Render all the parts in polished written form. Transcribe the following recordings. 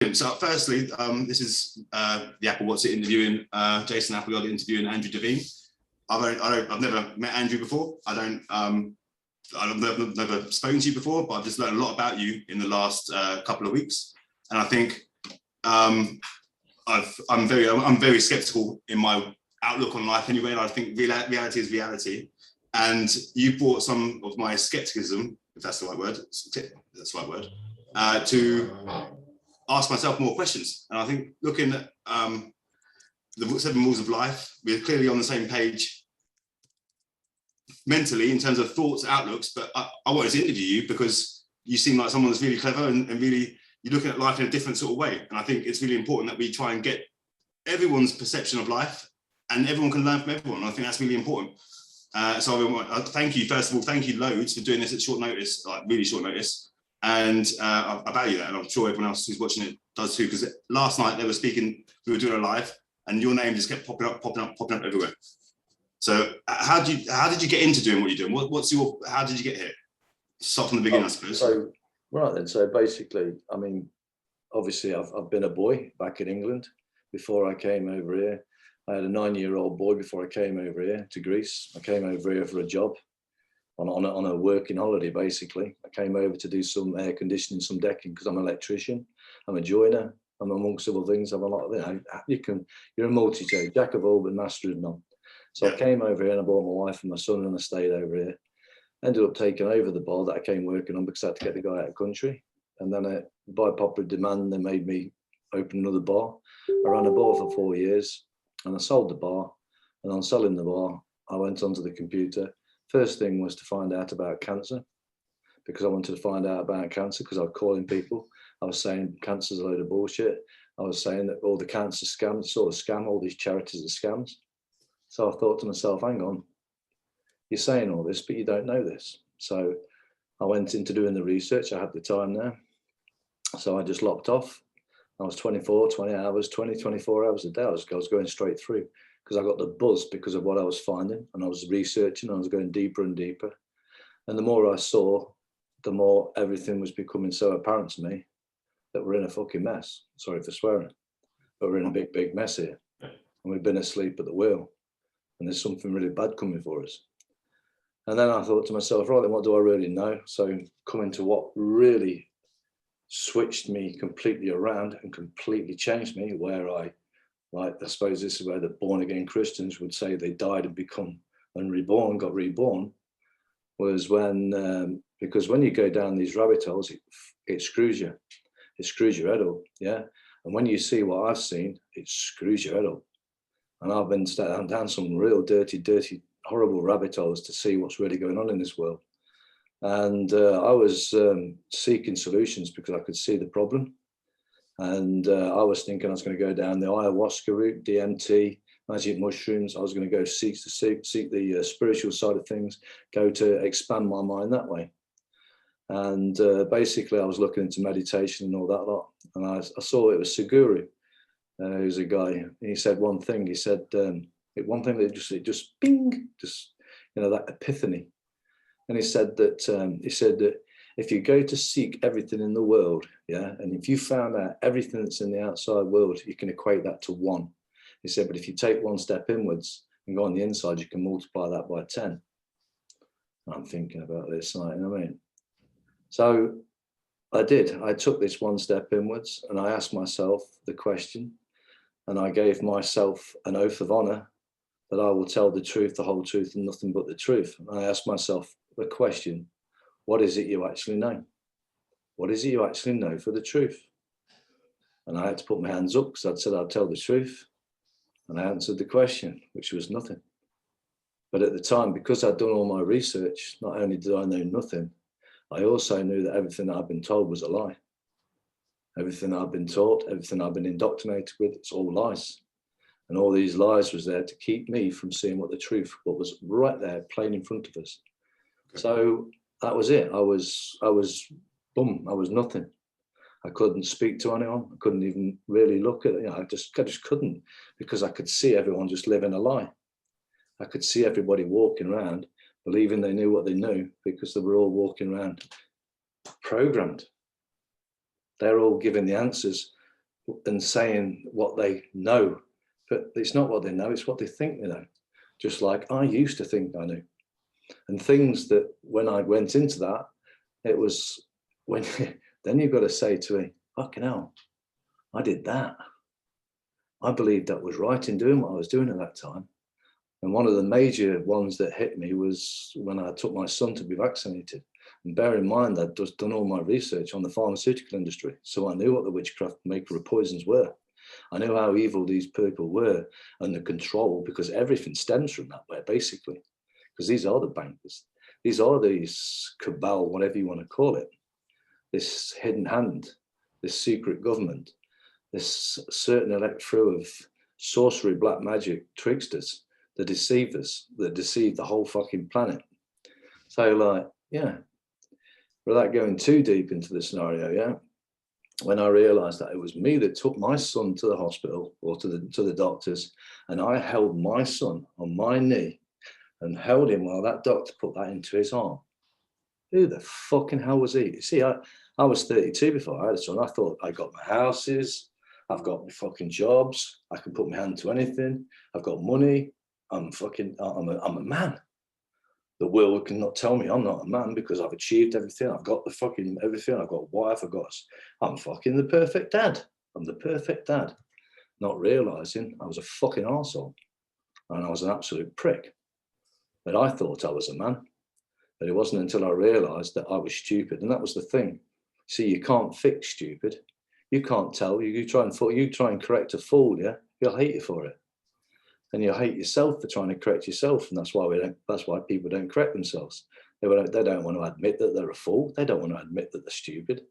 So firstly, this is the Apple What's It interviewing, Jason Appleyard interviewing Andrew Devine. I've never met Andrew before. I've never spoken to you before, but I've just learned a lot about you in the last couple of weeks. And I think I'm very skeptical in my outlook on life anyway. And I think reality is reality. And you brought some of my skepticism, if that's the right word, to ask myself more questions. And I think looking at the 7 rules of life, we're clearly on the same page mentally in terms of thoughts, outlooks, but I wanted to interview you because you seem like someone that's really clever and really, you're looking at life in a different sort of way. And I think it's really important that we try and get everyone's perception of life and everyone can learn from everyone. I think that's really important. So I thank you, first of all, thank you loads for doing this at short notice, like really short notice. And I value that, and I'm sure everyone else who's watching it does too, because last night they were speaking, we were doing a live, and your name just kept popping up everywhere. So how did you get into doing what you're doing? How did you get here? Start from the beginning, I suppose. So right then, so basically, I mean, obviously I've been a boy back in England before I came over here. I had a 9-year-old boy before I came over here to Greece. I came over here for a job on a working holiday, basically. I came over to do some air conditioning, some decking, because I'm an electrician. I'm a joiner. I'm amongst other things. I'm a lot of, you're a multi-trade, jack of all, but master of none. So I came over here and I brought my wife and my son and I stayed over here. Ended up taking over the bar that I came working on because I had to get the guy out of country. And then by popular demand, they made me open another bar. I ran a bar for 4 years and I sold the bar. And on selling the bar, I went onto the computer. First thing was to find out about cancer, because I wanted to find out about cancer because I was calling people. I was saying cancer's a load of bullshit. I was saying that all the cancer scams, sort of scam, all these charities are scams. So I thought to myself, hang on, you're saying all this, but you don't know this. So I went into doing the research. I had the time there. So I just locked off. I was 24 hours a day. I was going straight through because I got the buzz because of what I was finding, and I was researching, I was going deeper and deeper. And the more I saw, the more everything was becoming so apparent to me that we're in a fucking mess. Sorry for swearing, but we're in a big, big mess here. And we've been asleep at the wheel. And there's something really bad coming for us. And then I thought to myself, right, then what do I really know? So coming to what really switched me completely around and completely changed me, where I suppose this is where the born again Christians would say they died and become and reborn, got reborn, was when, because when you go down these rabbit holes, it screws you. It screws your head up, yeah? And when you see what I've seen, it screws your head up. And I've been down some real dirty, horrible rabbit holes to see what's really going on in this world. And I was seeking solutions because I could see the problem. And I was thinking I was going to go down the ayahuasca route, DMT, magic mushrooms. I was going to go seek the spiritual side of things, go to expand my mind that way. And basically I was looking into meditation and all that lot. And I saw it was Sadhguru. Who's a guy, he said one thing, he said, one thing that just bing, just, that epiphany. And he said that if you go to seek everything in the world, yeah, and if you found out everything that's in the outside world, you can equate that to 1. He said, but if you take 1 step inwards and go on the inside, you can multiply that by 10. And I'm thinking about this, you know what I mean? So I took this 1 step inwards and I asked myself the question, and I gave myself an oath of honor that I will tell the truth, the whole truth, and nothing but the truth. And I asked myself the question, what is it you actually know? What is it you actually know for the truth? And I had to put my hands up because I'd said I'd tell the truth. And I answered the question, which was nothing. But at the time, because I'd done all my research, not only did I know nothing, I also knew that everything that I'd been told was a lie. Everything I've been taught, everything I've been indoctrinated with, it's all lies. And all these lies was there to keep me from seeing what was right there, plain in front of us. Okay. So that was it. I was nothing. I couldn't speak to anyone. I couldn't even really look at it. I just couldn't, because I could see everyone just living a lie. I could see everybody walking around believing they knew what they knew because they were all walking around programmed. They're all giving the answers and saying what they know, but it's not what they know, it's what they think they know. Just like I used to think I knew. And things that when I went into that, it was when then you've got to say to me, fucking hell, I did that. I believed that was right in doing what I was doing at that time. And one of the major ones that hit me was when I took my son to be vaccinated. And bear in mind, I'd just done all my research on the pharmaceutical industry. So I knew what the witchcraft maker of poisons were. I knew how evil these people were and the control, because everything stems from that way, basically. Because these are the bankers. These are these cabal, whatever you want to call it. This hidden hand, this secret government, this certain electro of sorcery, black magic tricksters, the deceivers that deceive the whole fucking planet. So like, yeah, without going too deep into the scenario, yeah, when I realized that it was me that took my son to the hospital or to the doctors, and I held my son on my knee and held him while that doctor put that into his arm. Who the fucking hell was he? See, I was 32 before I had a son. I thought I got my houses, I've got my fucking jobs, I can put my hand to anything, I've got money, I'm a man. The world cannot tell me I'm not a man because I've achieved everything. I've got the fucking everything. I've got a wife. I'm fucking the perfect dad. I'm the perfect dad. Not realizing I was a fucking arsehole and I was an absolute prick. But I thought I was a man. But it wasn't until I realized that I was stupid. And that was the thing. See, you can't fix stupid. You can't tell. You try and correct a fool, yeah? He'll hate you for it. And you'll hate yourself for trying to correct yourself. And that's why people don't correct themselves. They don't want to admit that they're a fool. They don't want to admit that they're stupid.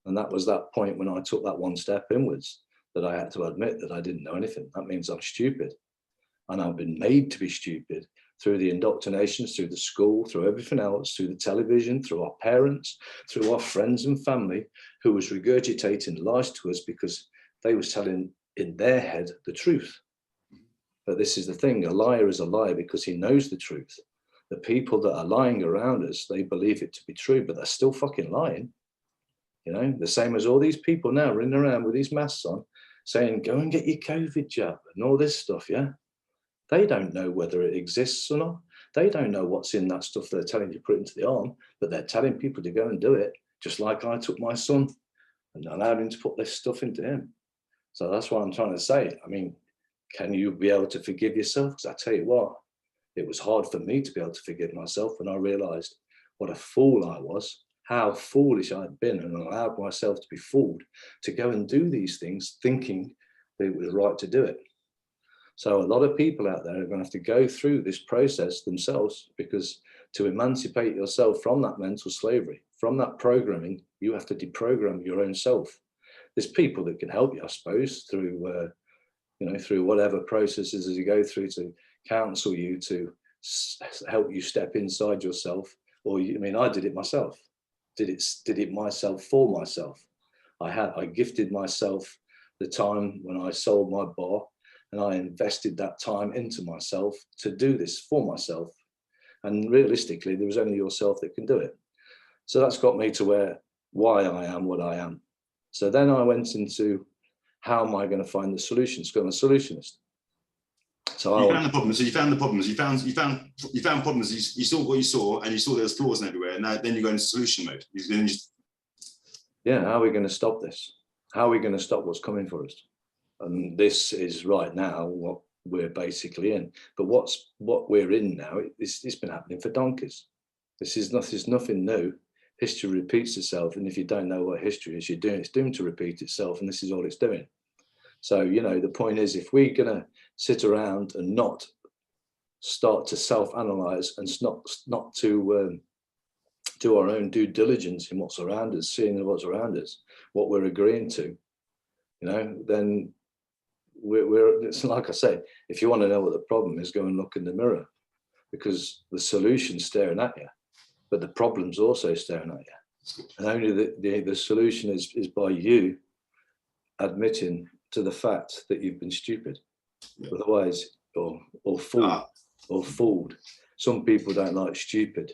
And that was that point when I took that one step inwards, that I had to admit that I didn't know anything. That means I'm stupid. And I've been made to be stupid through the indoctrinations, through the school, through everything else, through the television, through our parents, through our friends and family, who was regurgitating lies to us because they was telling in their head the truth. But this is the thing, a liar is a liar because he knows the truth. The people that are lying around us, they believe it to be true, but they're still fucking lying. You know, the same as all these people now running around with these masks on saying, go and get your COVID jab and all this stuff, yeah? They don't know whether it exists or not. They don't know what's in that stuff they're telling you to put into the arm, but they're telling people to go and do it, just like I took my son and allowed him to put this stuff into him. So that's what I'm trying to say. I mean, can you be able to forgive yourself? Because I tell you what, it was hard for me to be able to forgive myself when I realized what a fool I was, how foolish I'd been, and allowed myself to be fooled to go and do these things thinking that it was right to do it. So a lot of people out there are going to have to go through this process themselves, because to emancipate yourself from that mental slavery, from that programming, you have to deprogram your own self. There's people that can help you, I suppose, through through whatever processes as you go through to counsel you, to help you step inside yourself. Or, I did it myself. Did it myself for myself. I gifted myself the time when I sold my bar, and I invested that time into myself to do this for myself. And realistically, there was only yourself that can do it. So that's got me to why I am what I am. So then I went into, how am I going to find the solutions? Because I'm a solutionist. So you found the problems. So you found the problems. You found problems. You saw what you saw, and you saw there's flaws everywhere. And then you go into solution mode. Yeah, how are we going to stop this? How are we going to stop what's coming for us? And this is right now what we're basically in. But what we're in now, it's been happening for donkeys. This is nothing new. History repeats itself, and if you don't know what history is, it's doomed to repeat itself, and this is all it's doing. So, the point is, if we're going to sit around and not start to self-analyze and not to do our own due diligence in what's around us, seeing what's around us, what we're agreeing to, then it's like I say, if you want to know what the problem is, go and look in the mirror, because the solution's staring at you, but the problem's also staring at you. And only the solution is by you admitting to the fact that you've been stupid. Yeah. Otherwise, or fooled. Some people don't like stupid,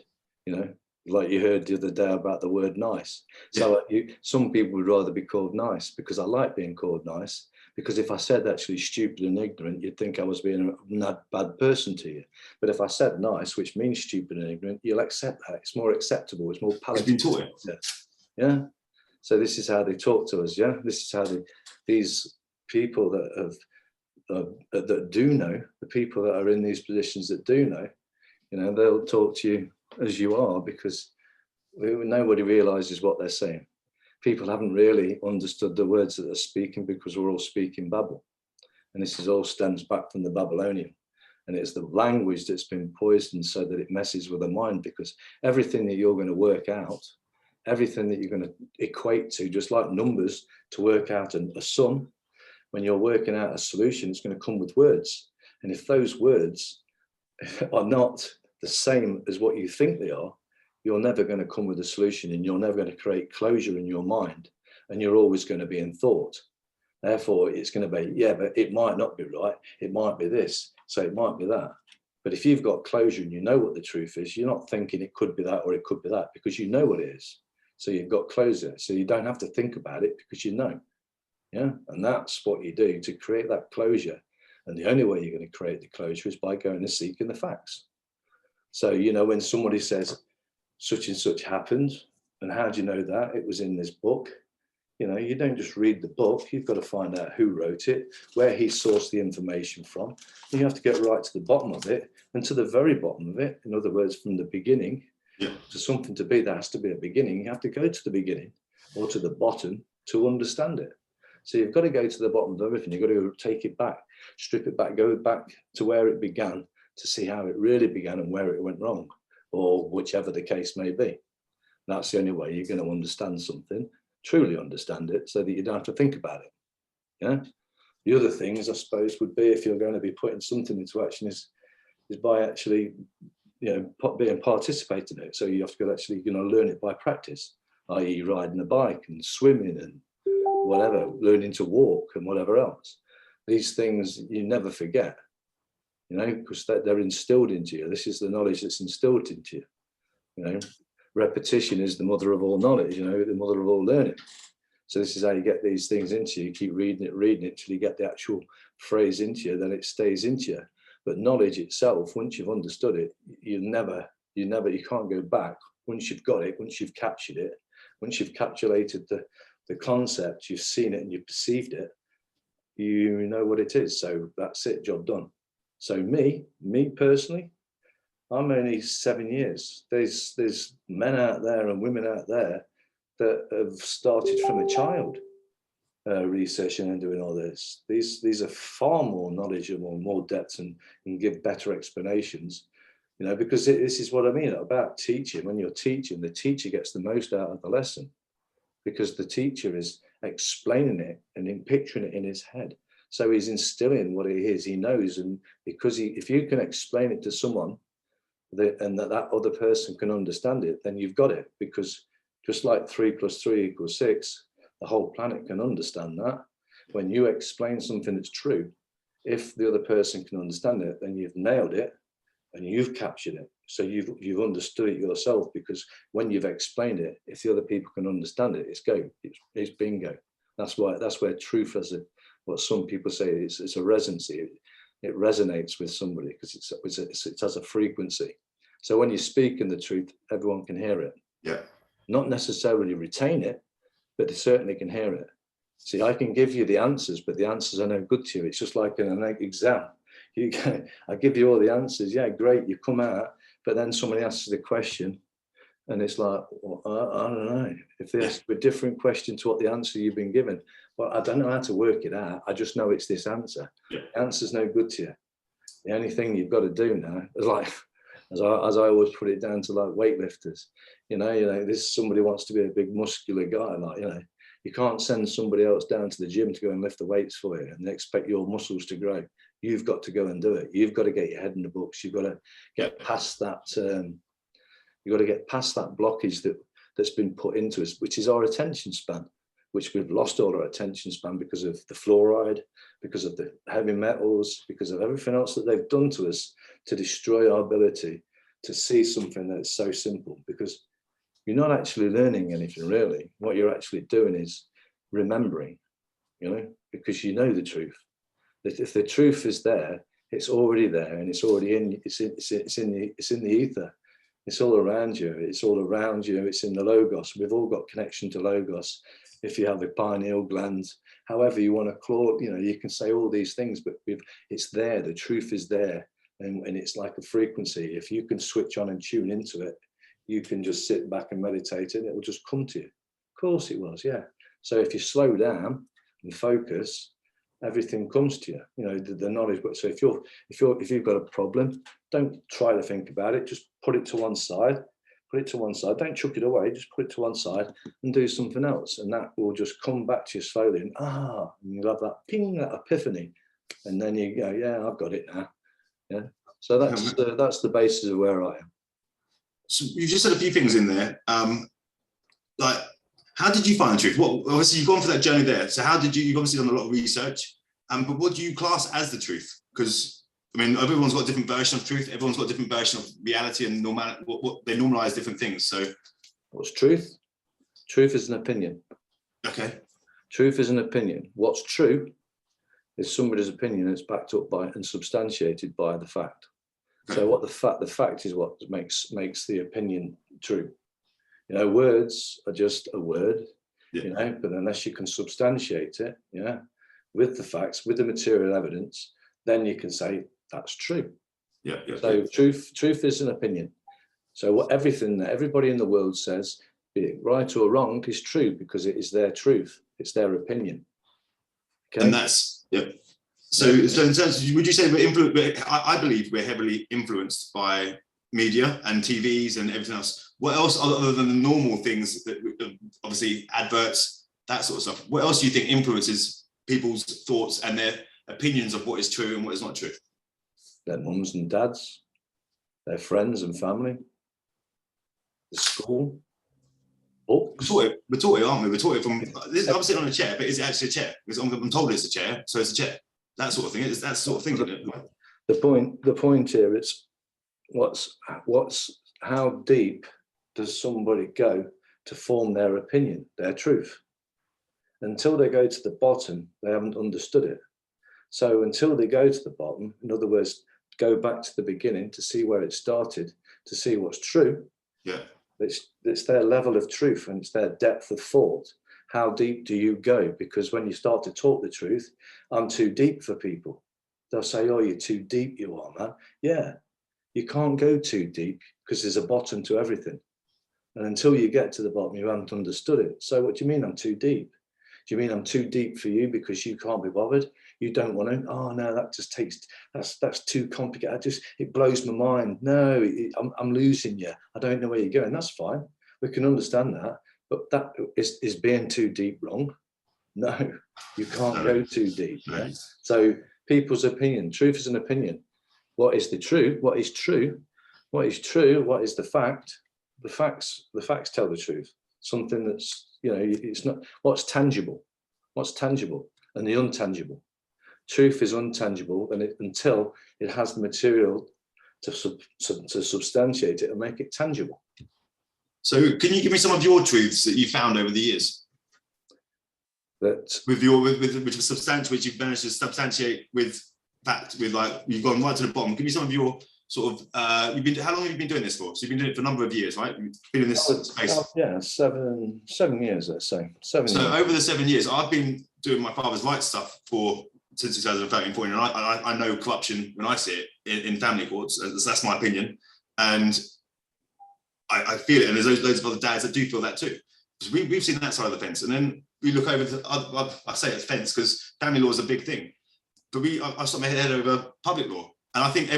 Like you heard the other day about the word nice. So some people would rather be called nice because I like being called nice. Because if I said actually stupid and ignorant, you'd think I was being a bad person to you. But if I said nice, which means stupid and ignorant, you'll accept that. It's more acceptable. It's more palatable. You've been taught it. Yeah. So this is how they talk to us. Yeah. This is how these people that that do know, the people that are in these positions that do know, you know, they'll talk to you as you are, because nobody realizes what they're saying. People haven't really understood the words that they're speaking because we're all speaking Babel. And this is all stems back from the Babylonian. And it's the language that's been poisoned so that it messes with the mind, because everything that you're going to work out, everything that you're going to equate to, just like numbers, to work out a sum, when you're working out a solution, it's going to come with words. And if those words are not the same as what you think they are, you're never going to come with a solution, and you're never going to create closure in your mind, and you're always going to be in thought. Therefore, it's going to be, yeah, but it might not be right. It might be this, so it might be that. But if you've got closure and you know what the truth is, you're not thinking it could be that or it could be that, because you know what it is. So you've got closure. So you don't have to think about it because you know. Yeah, and that's what you do to create that closure. And the only way you're going to create the closure is by going and seeking the facts. So, you know, when somebody says such and such happened, and how do you know that? It was in this book. You know, you don't just read the book. You've got to find out who wrote it, where he sourced the information from. And you have to get right to the bottom of it, and to the very bottom of it. In other words, from the beginning to something to be, there has to be a beginning. You have to go to the beginning or to the bottom to understand it. So you've got to go to the bottom of everything. You've got to take it back, strip it back, go back to where it began to see how it really began and where it went wrong, or whichever the case may be. That's the only way you're going to understand something, truly understand it, so that you don't have to think about it. Yeah. The other things, I suppose, would be, if you're going to be putting something into action, is by actually, you know, being participating in it. So you have to actually, you know, learn it by practice, i.e., riding a bike and swimming and whatever, learning to walk and whatever else. These things you never forget, you know, because they're instilled into you. This is the knowledge that's instilled into you. You know, repetition is the mother of all knowledge, you know, the mother of all learning. So this is how you get these things into you. You keep reading it till you get the actual phrase into you, then it stays into you. But knowledge itself, once you've understood it, you can't go back. Once you've got it, once you've captured it, once you've capsulated the concept, you've seen it and you've perceived it, you know what it is. So that's it, job done. So me personally, I'm only 7 years. There's men out there and women out there that have started from a child researching and doing all this. These are far more knowledgeable, more depth, and give better explanations. You know, because this is what I mean about teaching. When you're teaching, the teacher gets the most out of the lesson, because the teacher is explaining it and in picturing it in his head. So he's instilling what it is he knows, and because if you can explain it to someone and that other person can understand it, then you've got it. Because just like 3 + 3 = 6, the whole planet can understand that. When you explain something that's true, if the other person can understand it, then you've nailed it and you've captured it. So you've understood it yourself, because when you've explained it, if the other people can understand it, it's go. It's bingo. That's where truth, as what some people say, it's a resonancy. It resonates with somebody because it has a frequency. So when you're speaking the truth, everyone can hear it. Yeah. Not necessarily retain it, but they certainly can hear it. See, I can give you the answers, but the answers are no good to you. It's just like in an exam. I give you all the answers. Yeah, great. You come out, but then somebody asks the question, and it's like, well, I don't know. If they ask a different question to what the answer you've been given, well, I don't know how to work it out. I just know it's this answer. Yeah. The answer's no good to you. The only thing you've got to do now is, like, as I always put it down to, like, weightlifters. You know, this somebody wants to be a big muscular guy, like, you know, you can't send somebody else down to the gym to go and lift the weights for you and expect your muscles to grow. You've got to go and do it. You've got to get your head in the books. You've got to get past that. You've got to get past that blockage that's been put into us, which is our attention span, which we've lost all our attention span because of the fluoride, because of the heavy metals, because of everything else that they've done to us to destroy our ability to see something that's so simple. Because you're not actually learning anything really. What you're actually doing is remembering, because you know the truth. That if the truth is there, it's already there, and it's already it's in the ether. It's all around you. It's all around you. It's in the logos. We've all got connection to logos. If you have the pineal glands, however you want to call, you can say all these things, but it's there. The truth is there, and it's like a frequency. If you can switch on and tune into it, you can just sit back and meditate, and it will just come to you. Of course, it was, yeah. So if you slow down and focus, everything comes to you. The knowledge. But so if you've got a problem, don't try to think about it. Just put it to one side. Put it to one side. Don't chuck it away. Just put it to one side and do something else, and that will just come back to you slowly. And you'll have that ping, that epiphany, and then you go, yeah, I've got it now. Yeah. So that's the basis of where I am. So you just said a few things in there. Like, how did you find the truth? Well, obviously you've gone for that journey there. So how did you've obviously done a lot of research, but what do you class as the truth? Because I mean, everyone's got a different version of truth. Everyone's got a different version of reality and normal. What they normalize different things. So what's truth? Truth is an opinion. Okay. Truth is an opinion. What's true is somebody's opinion that's backed up by and substantiated by the fact. Okay. So what the fact is what makes the opinion true. Words are just a word, but unless you can substantiate it, with the facts, with the material evidence, then you can say that's true. Yeah. So truth is an opinion. So what everything that everybody in the world says, be it right or wrong, is true because it is their truth. It's their opinion. Okay. And that's So in terms of, would you say I believe we're heavily influenced by media and TVs and everything else. What else other than the normal things that obviously adverts, that sort of stuff? What else do you think influences people's thoughts and their opinions of what is true and what is not true? Their mums and dads, their friends and family, the school, books. We're taught it, aren't we? We're taught it from. I'm sitting on a chair, but is it actually a chair? Because I'm told it's a chair, so it's a chair. That sort of thing. It's that sort of thing. The point here is how deep does somebody go to form their opinion, their truth? Until they go to the bottom, they haven't understood it. So until they go to the bottom, in other words, go back to the beginning to see where it started, to see what's true. Yeah. It's their level of truth and it's their depth of thought. How deep do you go? Because when you start to talk the truth, I'm too deep for people. They'll say, oh, you're too deep, you are, man. Yeah, you can't go too deep because there's a bottom to everything. And until you get to the bottom, you haven't understood it. So what do you mean I'm too deep? Do you mean I'm too deep for you because you can't be bothered? You don't want to? Oh, no, that just takes, that's too complicated. It blows my mind. No, I'm losing you. I don't know where you're going. That's fine. We can understand that. But that is being too deep wrong? No, you can't go too deep. Yeah? So people's opinion, truth is an opinion. What is the truth? What is true? What is true? What is the fact? The facts tell the truth. Something that's, it's not what's tangible and the untangible. Truth is untangible until it has the material to substantiate it and make it tangible. So can you give me some of your truths that you found over the years? That which you've managed to substantiate with fact, with like you've gone right to the bottom. Give me some of your sort of how long have you been doing this for? So you've been doing it for a number of years, right? You've been in this space. Yeah, 7 years, let's say. 7 years. So over the 7 years, I've been doing my father's light stuff since 2013, 14, and I know corruption when I see it in family courts. That's my opinion, and I feel it. And there's loads of other dads that do feel that too. Because we've seen that side of the fence, and then we look over to I say it's fence because family law is a big thing, but I start my head over public law. And I think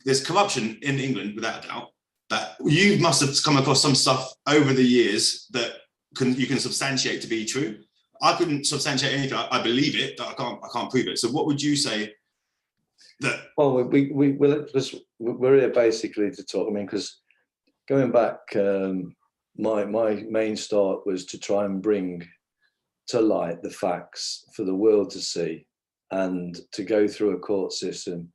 there's corruption in England without a doubt, that you must have come across some stuff over the years that you can substantiate to be true. I couldn't substantiate anything. I believe it, but I can't prove it. So what would you say that? Well, we're here basically to talk. I mean, because going back, my main start was to try and bring to light the facts for the world to see, and to go through a court system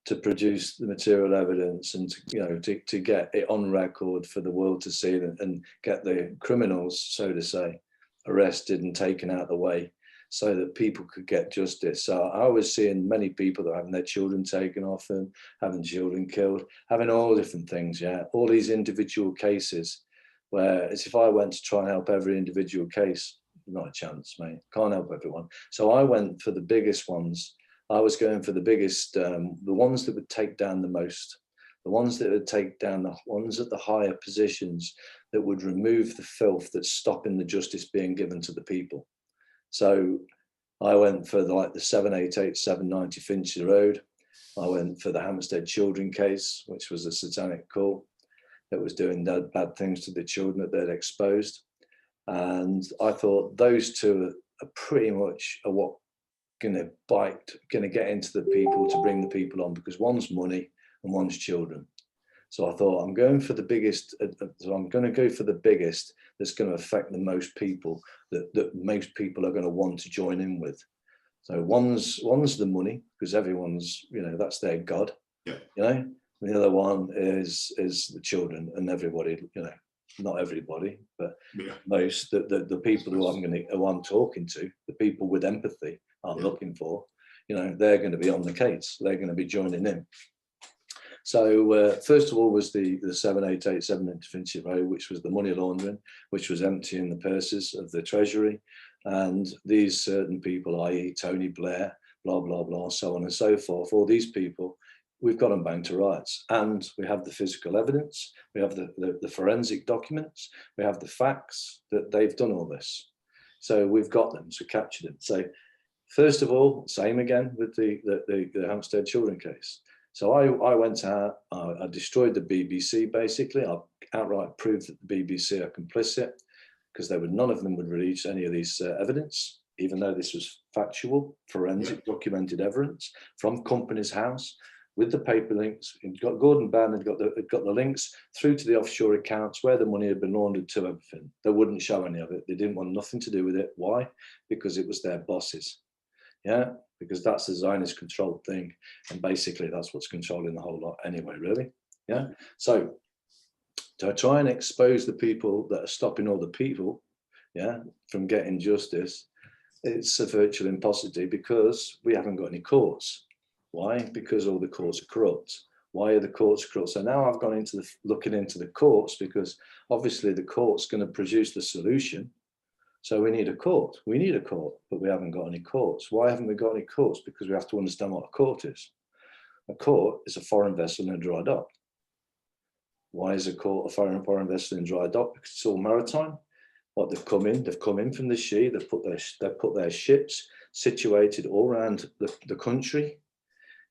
to produce the material evidence and to get it on record for the world to see and get the criminals, so to say, arrested and taken out of the way so that people could get justice. So I was seeing many people that are having their children taken off them, having children killed, having all different things, all these individual cases where as if I went to try and help every individual case, not a chance, mate, can't help everyone. So I went for the biggest ones. I was going for the biggest, the ones that would take down the most, the ones that would take down the ones at the higher positions that would remove the filth that's stopping the justice being given to the people. So I went for the 788, 790 Finchley Road. I went for the Hampstead children case, which was a satanic cult that was doing bad things to the children that they'd exposed. And I thought those two are pretty much what going to get into the people to bring the people on, because one's money and one's children. So I thought I'm going for the biggest. So I'm going to go for the biggest that's going to affect the most people, that most people are going to want to join in with. So one's the money, because everyone's, that's their God. Yeah. The other one is the children, and everybody, not everybody, but most the people who I'm talking to, the people with empathy I'm looking for, they're going to be on the case. They're going to be joining in. So first of all was the 788, 790 Finchley Road, which was the money laundering, which was emptying the purses of the Treasury. And these certain people, i.e. Tony Blair, blah, blah, blah, so on and so forth, all these people, we've got them banged to rights. And we have the physical evidence, we have the forensic documents, we have the facts that they've done all this. So we've got them, so captured them. So first of all, same again with the Hampstead children case. So I went out, I destroyed the BBC basically. I outright proved that the BBC are complicit, because none of them would release any of these evidence, even though this was factual, forensic, documented evidence from Companies House with the paper links. Gordon Bann had got the links through to the offshore accounts where the money had been laundered to, everything. They wouldn't show any of it. They didn't want nothing to do with it. Why? Because it was their bosses. Yeah, because that's a Zionist controlled thing. And basically that's what's controlling the whole lot anyway, really. Yeah. So to try and expose the people that are stopping all the people, from getting justice, it's a virtual impossibility, because we haven't got any courts. Why? Because all the courts are corrupt. Why are the courts corrupt? So now I've gone into looking into the courts, because obviously the court's going to produce the solution. So we need a court. We need a court, but we haven't got any courts. Why haven't we got any courts? Because we have to understand what a court is. A court is a foreign vessel in a dry dock. Why is a court a foreign vessel in dry dock? Because it's all maritime. What they've come in from the sea. They've put their ships situated all around the country,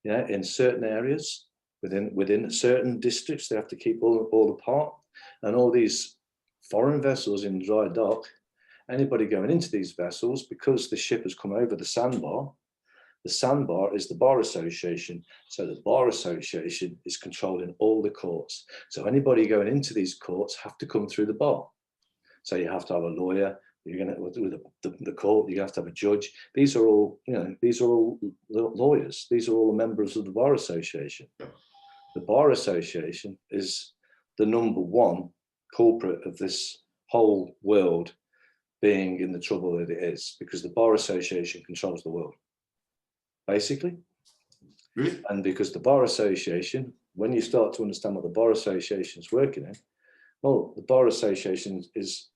in certain areas within certain districts. They have to keep all apart, and all these foreign vessels in dry dock. Anybody going into these vessels, because the ship has come over the sandbar is the Bar Association. So the Bar Association is controlling all the courts. So anybody going into these courts have to come through the bar. So you have to have a lawyer. You're going to with the court. You have to have a judge. These are all lawyers. These are all members of the Bar Association. The Bar Association is the number one culprit of this whole world being in the trouble that it is, because the Bar Association controls the world, basically. Really? And because the Bar Association, when you start to understand what the Bar Association is working in, well, the Bar Association is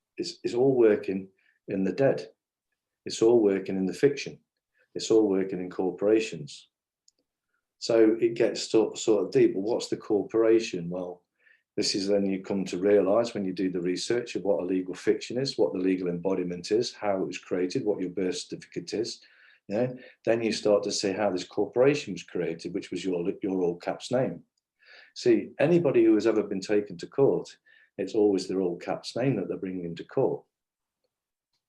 all working in the dead. It's all working in the fiction. It's all working in corporations. So it gets sort of deep. But what's the corporation? Well, this is then you come to realize when you do the research of what a legal fiction is, what the legal embodiment is, how it was created, what your birth certificate is. Then you start to see how this corporation was created, which was your all caps name. See, anybody who has ever been taken to court, it's always their all caps name that they're bringing into court.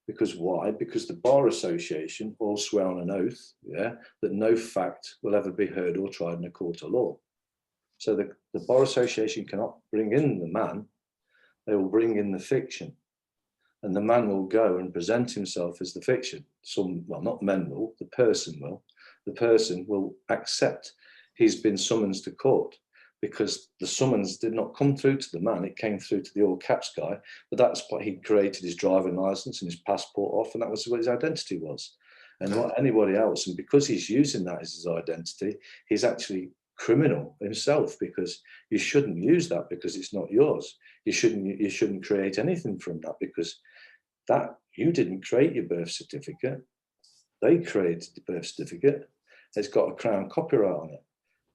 Because why? Because the Bar Association all swear on an oath, that no fact will ever be heard or tried in a court of law. So the Bar Association cannot bring in the man, they will bring in the fiction. And the man will go and present himself as the fiction. Not men will, the person will. The person will accept he's been summoned to court, because the summons did not come through to the man, it came through to the all caps guy. But that's what he created his driving license and his passport off, and that was what his identity was. And what anybody else, and because he's using that as his identity, he's actually criminal himself, because you shouldn't use that, because it's not yours. You shouldn't create anything from that, because that, you didn't create your birth certificate. They created the birth certificate. It's got a crown copyright on it.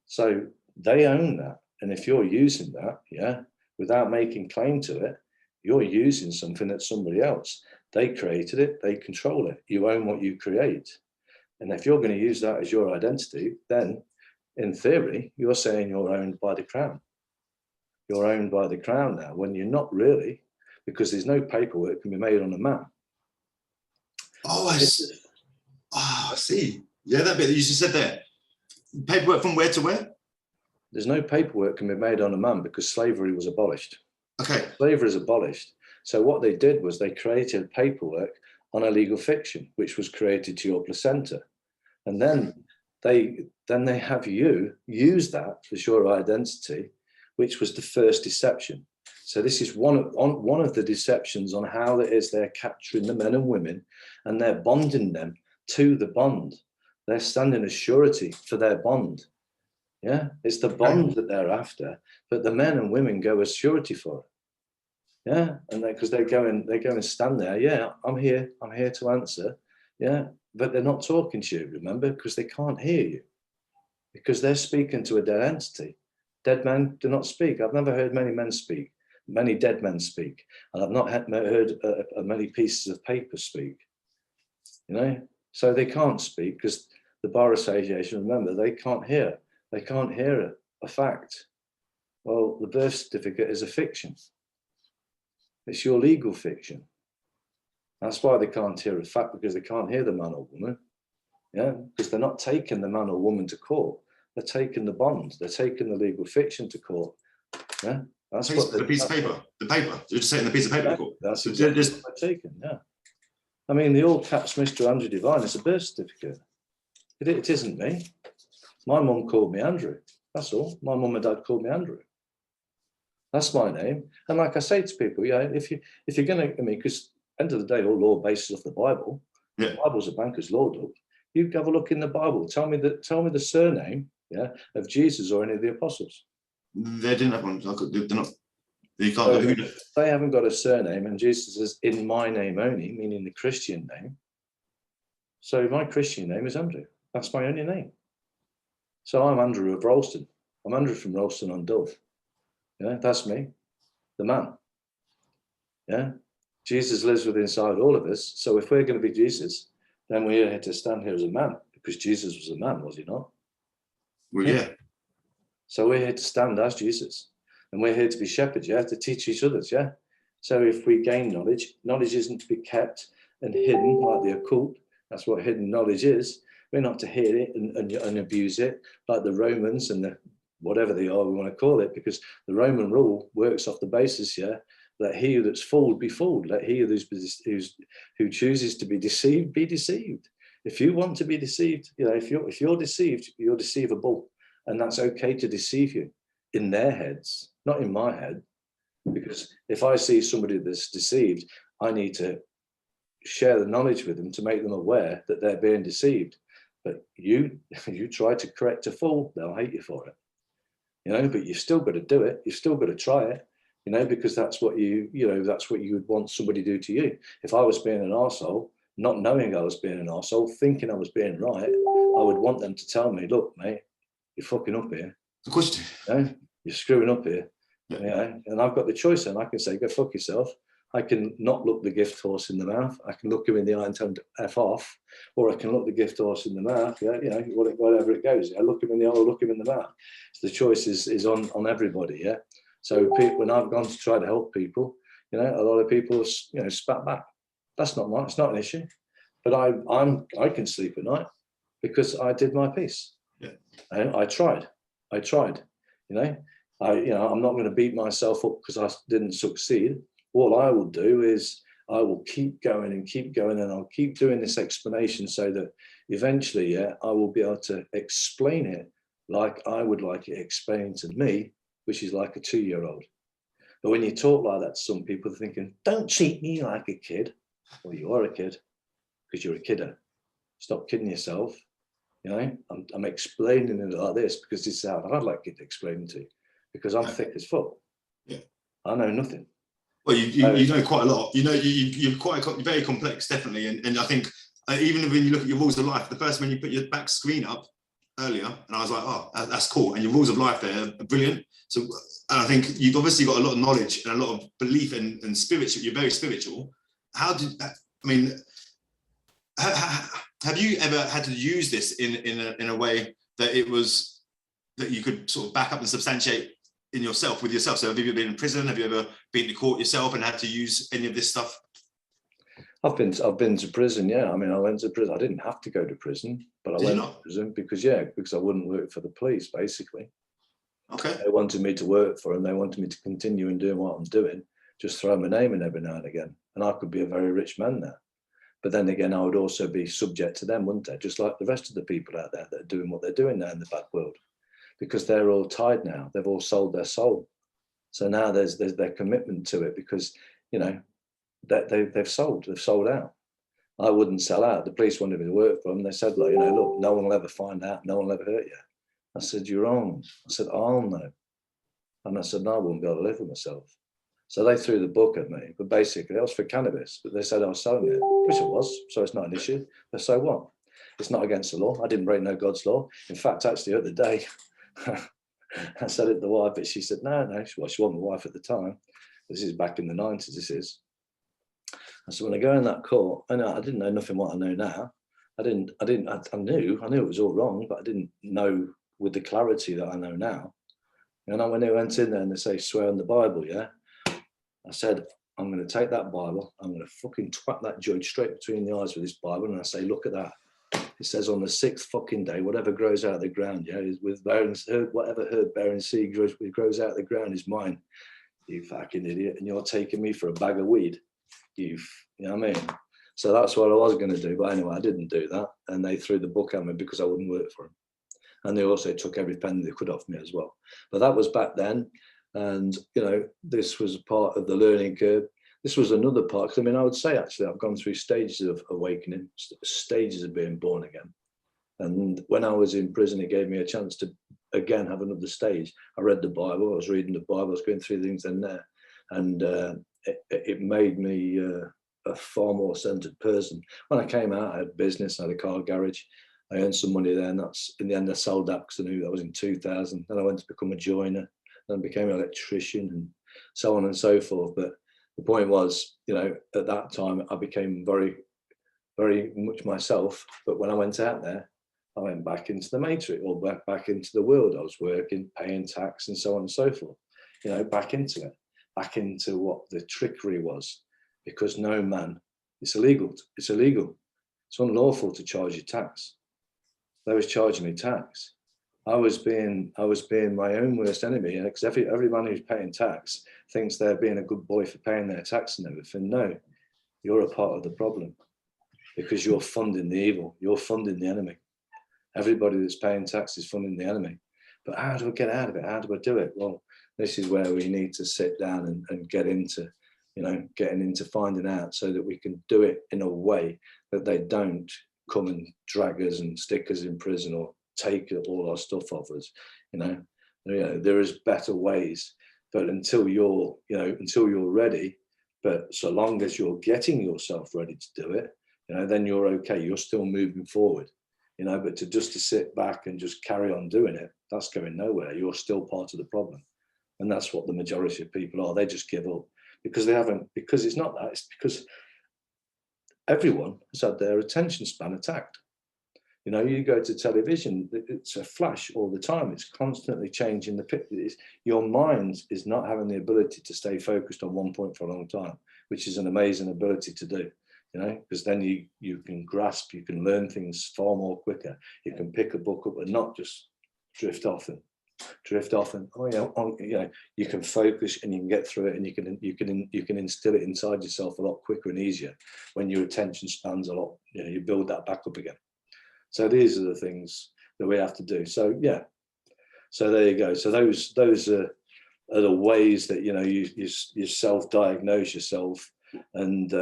So they own that. And if you're using that, yeah, without making claim to it, you're using something that somebody else, they created it, they control it. You own what you create. And if you're going to use that as your identity, then in theory, you're saying you're owned by the crown. You're owned by the crown now, when you're not really, because there's no paperwork can be made on a man. Oh, I see. Yeah, that bit that you just said there. Paperwork from where to where? There's no paperwork can be made on a man, because slavery was abolished. Okay. Slavery is abolished. So what they did was they created paperwork on a legal fiction, which was created to your placenta. And then they have you use that as your identity, which was the first deception. So this is one of the deceptions on how it is they're capturing the men and women, and they're bonding them to the bond. They're standing as surety for their bond. Yeah, it's the bond that they're after, but the men and women go as surety for it. Yeah, and because they go and stand there. Yeah, I'm here to answer. Yeah, but they're not talking to you, remember, because they can't hear you, because they're speaking to a dead entity. Dead men do not speak. I've never heard many men speak, many dead men speak, and I've not heard many pieces of paper speak. You know, so they can't speak because the Bar Association, remember, they can't hear. They can't hear a fact. Well, the birth certificate is a fiction. It's your legal fiction. That's why they can't hear a fact, because they can't hear the man or woman. Yeah, because they're not taking the man or woman to court. They're taking the bond. They're taking the legal fiction to court. Yeah, that's the piece of paper. The paper. You're just taking the piece of paper to court. That's exactly what they're taking. Yeah. I mean, the all caps Mr. Andrew Devine is a birth certificate. It isn't me. My mum called me Andrew. That's all. My mum and dad called me Andrew. That's my name. And like I say to people, yeah, if you're going to, I mean, because end of the day, all law bases off the Bible. Yeah. The Bible's a banker's law book. You have a look in the Bible. Tell me the surname, yeah, of Jesus or any of the apostles. They didn't have one. They're not. They haven't got a surname, and Jesus says, "In my name only," meaning the Christian name. So my Christian name is Andrew. That's my only name. So I'm Andrew of Ralston. I'm Andrew from Ralston on Dove. Yeah, that's me, the man. Yeah, Jesus lives within inside all of us. So if we're going to be Jesus, then we're here to stand here as a man, because Jesus was a man, was he not? Well, yeah. So we're here to stand as Jesus, and we're here to be shepherds, yeah, to teach each others, yeah. So if we gain knowledge, knowledge isn't to be kept and hidden like the occult. That's what hidden knowledge is. We're not to hid it and abuse it like the Romans and the whatever they are we want to call it, because the Roman rule works off the basis, yeah, that he that's fooled be fooled. Let he who chooses to be deceived be deceived. If you want to be deceived, you know, if you're deceived, you're deceivable, and that's okay to deceive you in their heads, not in my head. Because if I see somebody that's deceived, I need to share the knowledge with them to make them aware that they're being deceived. But you try to correct a fool, they'll hate you for it. You know, but you've still got to do it. You've still got to try it, you know, because that's what that's what you would want somebody to do to you. If I was being an arsehole, not knowing I was being an arsehole, thinking I was being right, I would want them to tell me, look, mate, you're fucking up here. Of course you do. You know, you're screwing up here. Yeah. You know, and I've got the choice, and I can say, go fuck yourself. I can not look the gift horse in the mouth. I can look him in the eye and tell him to F off, or I can look the gift horse in the mouth. Yeah, you know, whatever it goes. I look him in the eye or look him in the mouth. So the choice is on everybody. Yeah. So when I've gone to try to help people, you know, a lot of people, you know, spat back. It's not an issue, but I can sleep at night because I did my piece. Yeah. And I tried. You know, I'm not going to beat myself up because I didn't succeed. All I will do is I will keep going, and I'll keep doing this explanation so that eventually, yeah, I will be able to explain it like I would like it explained to me, which is like a 2-year-old. But when you talk like that to some people, they're thinking, don't treat me like a kid. Well, you are a kid because you're a kidder. Stop kidding yourself. You know, I'm explaining it like this because this is how I'd like it explained to you, because I'm thick as fuck. Yeah. I know nothing. Well, you know quite a lot. You know, you're very complex, definitely. And I think even when you look at your rules of life, the first when you put your back screen up earlier, and I was like, oh, that's cool. And your rules of life there are brilliant. So, and I think you've obviously got a lot of knowledge and a lot of belief and spiritual. You're very spiritual. Have you ever had to use this in a way that it was that you could sort of back up and substantiate in yourself with yourself? So have you ever been in prison? Have you ever been to court yourself and had to use any of this stuff? I've been to prison. Yeah, I mean, I went to prison. I didn't have to go to prison, but I went to prison because I wouldn't work for the police. Basically, okay. They wanted me to work for them. They wanted me to continue and doing what I'm doing, just throw my name in every now and again, and I could be a very rich man there. But then again, I would also be subject to them, wouldn't I? Just like the rest of the people out there that are doing what they're doing now in the bad world, because they're all tied now. They've all sold their soul. So now there's their commitment to it because, you know, that they've sold out. I wouldn't sell out. The police wanted me to work for them. They said, like, you know, look, no one will ever find out. No one will ever hurt you. I said, you're wrong. I said, I'll know. And I said, no, I wouldn't be able to live with myself. So they threw the book at me, but basically it was for cannabis, but they said I was selling it, which it was, so it's not an issue. But so what? It's not against the law. I didn't break no God's law. In fact, actually, at the day, I said it to the wife, but she said, no, she wasn't my wife at the time. This is back in the 90s, this is. And so when I go in that court, I didn't know nothing what I know now. I knew it was all wrong, but I didn't know with the clarity that I know now. And when they went in there and they say, swear on the Bible, yeah? I said, I'm going to take that Bible, I'm going to fucking twat that judge straight between the eyes with this Bible, and I say, look at that. It says on the 6th fucking day, whatever grows out of the ground, yeah, with whatever herb bearing seed grows out of the ground is mine. You fucking idiot, and you're taking me for a bag of weed. You know what I mean? So that's what I was going to do, but anyway, I didn't do that, and they threw the book at me because I wouldn't work for them. And they also took every penny they could off me as well. But that was back then. And, you know, this was part of the learning curve. This was another part, because I mean, I would say actually I've gone through stages of awakening, stages of being born again. And when I was in prison, it gave me a chance to, again, have another stage. I read the Bible, I was reading the Bible, I was going through things in there. And it made me a far more centered person. When I came out, I had business, I had a car garage. I earned some money there, and that's, in the end, I sold that because I knew that was in 2000. Then I went to become a joiner. And became an electrician and so on and so forth. But the point was, you know, at that time I became very, very much myself. But when I went out there, I went back into the matrix, or back into the world. I was working, paying tax and so on and so forth, you know, back into it, back into what the trickery was, because no man, it's illegal. It's unlawful to charge you tax. They was charging me tax. I was being my own worst enemy, because every man who's paying tax thinks they're being a good boy for paying their tax and everything. No, you're a part of the problem, because you're funding the evil. You're funding the enemy. Everybody that's paying tax is funding the enemy. But how do I get out of it? How do I do it? Well, this is where we need to sit down and get into, you know, getting into finding out, so that we can do it in a way that they don't come and drag us and stick us in prison or take all our stuff off us. You know, there is better ways, but until you're ready, but so long as you're getting yourself ready to do it, you know, then you're okay. You're still moving forward, you know, but to sit back and just carry on doing it, that's going nowhere. You're still part of the problem. And that's what the majority of people are. They just give up because because it's not that, it's because everyone has had their attention span attacked. You know, you go to television, it's a flash all the time. It's constantly changing the picture. Your mind is not having the ability to stay focused on one point for a long time, which is an amazing ability to do, you know, because then you can grasp, you can learn things far more quicker. You can pick a book up and not just drift off and you can focus and you can get through it, and you can instill it inside yourself a lot quicker and easier when your attention span's a lot, you know, you build that back up again. So these are the things that we have to do. So yeah, So there you go. So those are the ways that, you know, you self-diagnose yourself and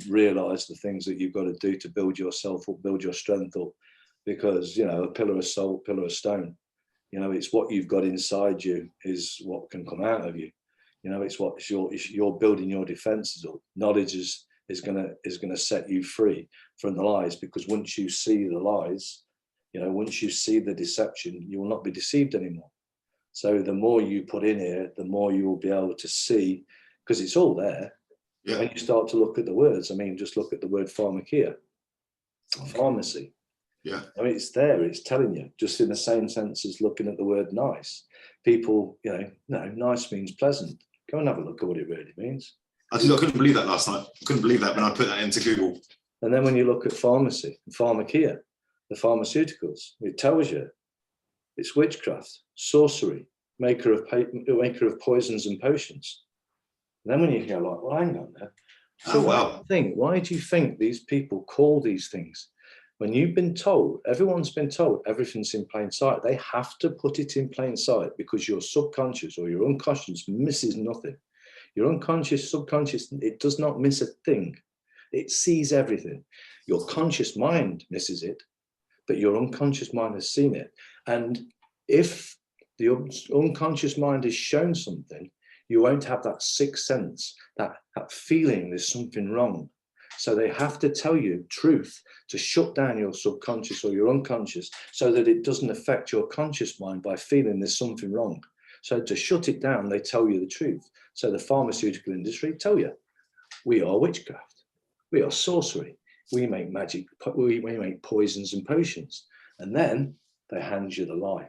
realize the things that you've got to do to build yourself up, build your strength up. Because, you know, a pillar of salt, pillar of stone, you know, it's what you've got inside you is what can come out of you. You know, it's what you're building your defenses up. Knowledge is gonna set you free from the lies, because once you see the lies, you know, once you see the deception, you will not be deceived anymore. So the more you put in here, the more you will be able to see, because it's all there. Yeah. When you start to look at the words, I mean, just look at the word pharmakia, pharmacy. Yeah. I mean, it's there, it's telling you, just in the same sense as looking at the word nice. People, you know, no, nice means pleasant. Go and have a look at what it really means. I couldn't believe that last night. I couldn't believe that when I put that into Google. And then when you look at pharmacy, pharmakia, the pharmaceuticals, it tells you it's witchcraft, sorcery, maker of poisons and potions. And then when you go like, well, hang on there. So wow. Why do you think these people call these things? When you've been told, everyone's been told everything's in plain sight, they have to put it in plain sight, because your subconscious or your unconscious misses nothing. Your unconscious, subconscious, it does not miss a thing. It sees everything. Your conscious mind misses it, but your unconscious mind has seen it. And if the unconscious mind is shown something, you won't have that sixth sense, that feeling there's something wrong. So they have to tell you truth to shut down your subconscious or your unconscious, so that it doesn't affect your conscious mind by feeling there's something wrong. So to shut it down, they tell you the truth. So the pharmaceutical industry tell you, we are witchcraft, we are sorcery, we make magic, we make poisons and potions. And then they hand you the lie.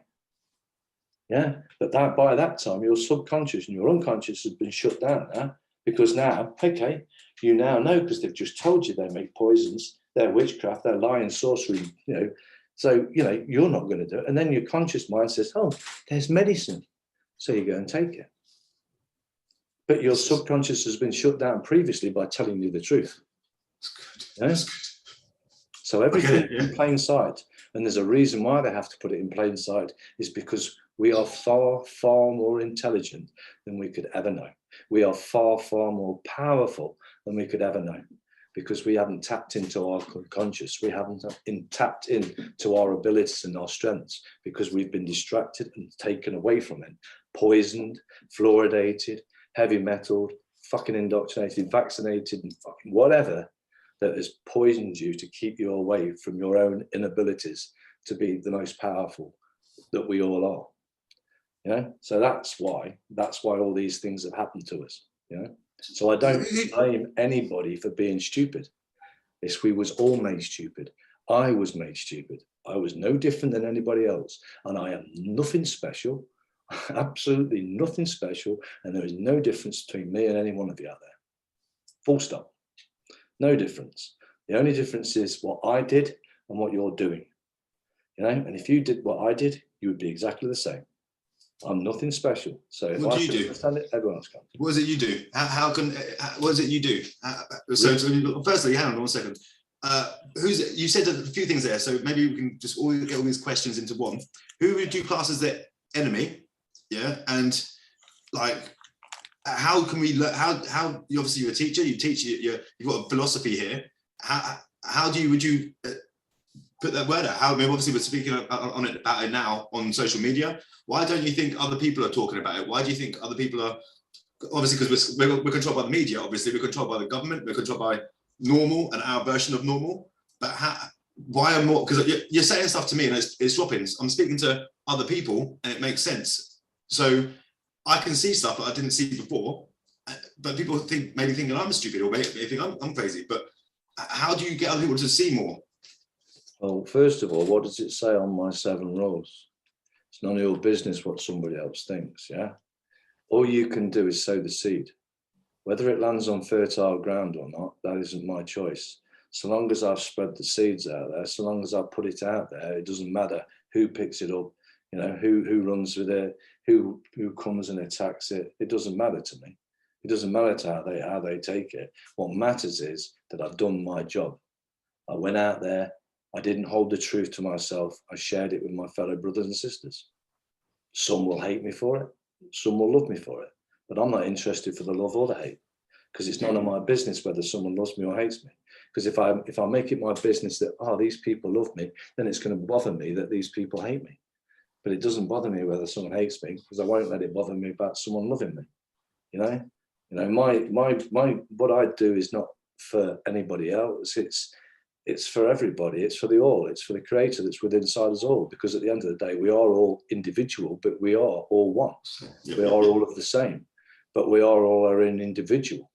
Yeah, but by that time, your subconscious and your unconscious has been shut down now, because now, okay, you now know, because they've just told you they make poisons, they're witchcraft, they're lying, sorcery, you know. So, you know, you're not going to do it. And then your conscious mind says, oh, there's medicine. So you go and take it. But your subconscious has been shut down previously by telling you the truth. Yeah? So everything in plain sight. And there's a reason why they have to put it in plain sight, is because we are far, far more intelligent than we could ever know. We are far, far more powerful than we could ever know, because we haven't tapped into our conscious. We haven't tapped into our abilities and our strengths, because we've been distracted and taken away from it, poisoned, fluoridated, heavy metal, fucking indoctrinated, vaccinated, and fucking whatever that has poisoned you to keep you away from your own inabilities to be the most powerful that we all are. You know, so that's why all these things have happened to us. You know, so I don't blame anybody for being stupid. We was all made stupid. I was made stupid. I was no different than anybody else, and I am nothing special, absolutely nothing special, and there is no difference between me and any one of you out there. Full stop. No difference. The only difference is what I did and what you're doing. You know, and if you did what I did, you would be exactly the same. I'm nothing special. So if what I do you understand it, everyone else can. What is it you do? What is it you do? So firstly, hang on 1 second. You said a few things there, so maybe we can just get all these questions into one. Who would you class as the enemy? Yeah, and like, how can we learn? How you, obviously you're a teacher. You teach. You've got a philosophy here. Would you put that word out? How, I mean, obviously we're speaking about it now on social media. Why don't you think other people are talking about it? Why do you think other people are? Obviously, because we're controlled by the media. Obviously, we're controlled by the government. We're controlled by normal and our version of normal. But why are more? Because you're saying stuff to me and it's swapping. I'm speaking to other people and it makes sense. So I can see stuff that I didn't see before. But people maybe thinking I'm stupid, or maybe think I'm crazy. But how do you get other people to see more? Well, first of all, what does it say on my 7 rules? It's none of your business what somebody else thinks, yeah? All you can do is sow the seed. Whether it lands on fertile ground or not, that isn't my choice. So long as I've spread the seeds out there, so long as I've put it out there, it doesn't matter who picks it up, you know, who runs with it, who comes and attacks it. It doesn't matter to me. It doesn't matter to how they take it. What matters is that I've done my job. I went out there. I didn't hold the truth to myself. I shared it with my fellow brothers and sisters. Some will hate me for it. Some will love me for it. But I'm not interested for the love or the hate, because it's none of my business whether someone loves me or hates me. Because if I make it my business that, oh, these people love me, then it's going to bother me that these people hate me. But it doesn't bother me whether someone hates me, because I won't let it bother me about someone loving me. You know, my what I do is not for anybody else. It's for everybody. It's for the all. It's for the creator that's within inside us all. Because at the end of the day, we are all individual, but we are all one. We are all of the same, but we are all our own individual.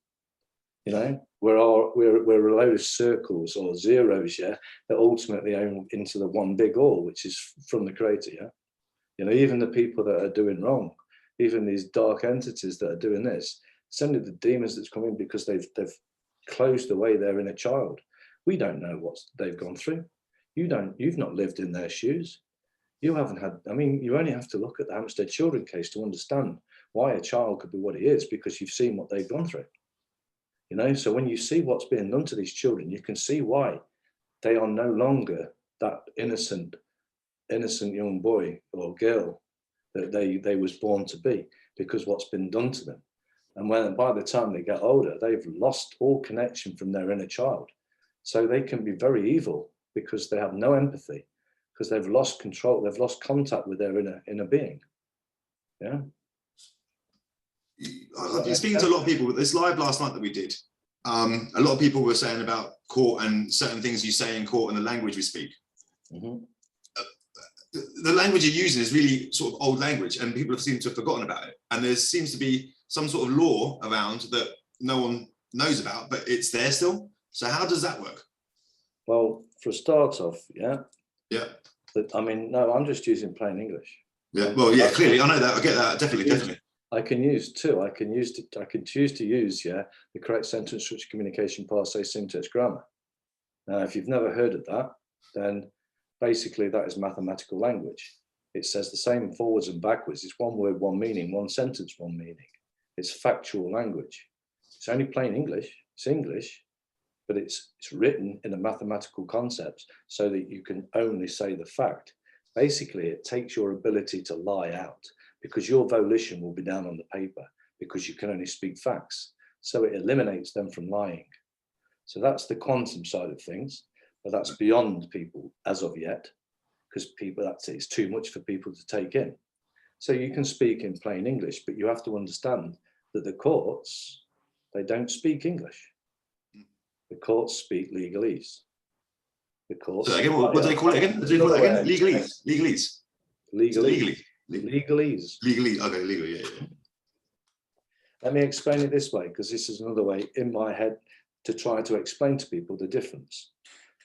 You know, we're a load of circles or zeros, yeah, that ultimately own into the one big all, which is from the creator, yeah. You know, even the people that are doing wrong, even these dark entities that are doing this, it's only the demons that's coming because they've closed away their inner child. We don't know what they've gone through. You've not lived in their shoes. You haven't had, I mean, you only have to look at the Hampstead children case to understand why a child could be what he is, because you've seen what they've gone through. You know, so when you see what's being done to these children, you can see why they are no longer that innocent young boy or girl that they was born to be, because what's been done to them. And when by the time they get older, they've lost all connection from their inner child. So they can be very evil because they have no empathy, because they've lost control, they've lost contact with their inner being. Yeah. I've been speaking to a lot of people with this live last night that we did. A lot of people were saying about court and certain things you say in court and the language we speak. Mm-hmm. The language you're using is really sort of old language, and people seem to have forgotten about it. And there seems to be some sort of law around that no one knows about, but it's there still. So how does that work? Well, for a start off, yeah. Yeah. But I mean, no, I'm just using plain English. Yeah. Well, yeah, clearly, I know that. I get that. Definitely. I can use two. I can choose to use, yeah, the correct sentence structure, communication, parsing, syntax, grammar. Now, if you've never heard of that, then basically that is mathematical language. It says the same forwards and backwards. It's one word, one meaning, one sentence, one meaning. It's factual language. It's only plain English. It's English, but it's written in a mathematical concept so that you can only say the fact. Basically, it takes your ability to lie out, because your volition will be down on the paper, because you can only speak facts. So it eliminates them from lying. So that's the quantum side of things, but that's beyond people as of yet, because it's too much for people to take in. So you can speak in plain English, but you have to understand that the courts, they don't speak English. The courts speak legalese. The courts. So again, what do they call it again? Legalese. Legalese. Legalese. Legally. Okay, legally. Yeah. Let me explain it this way, because this is another way in my head to try to explain to people the difference.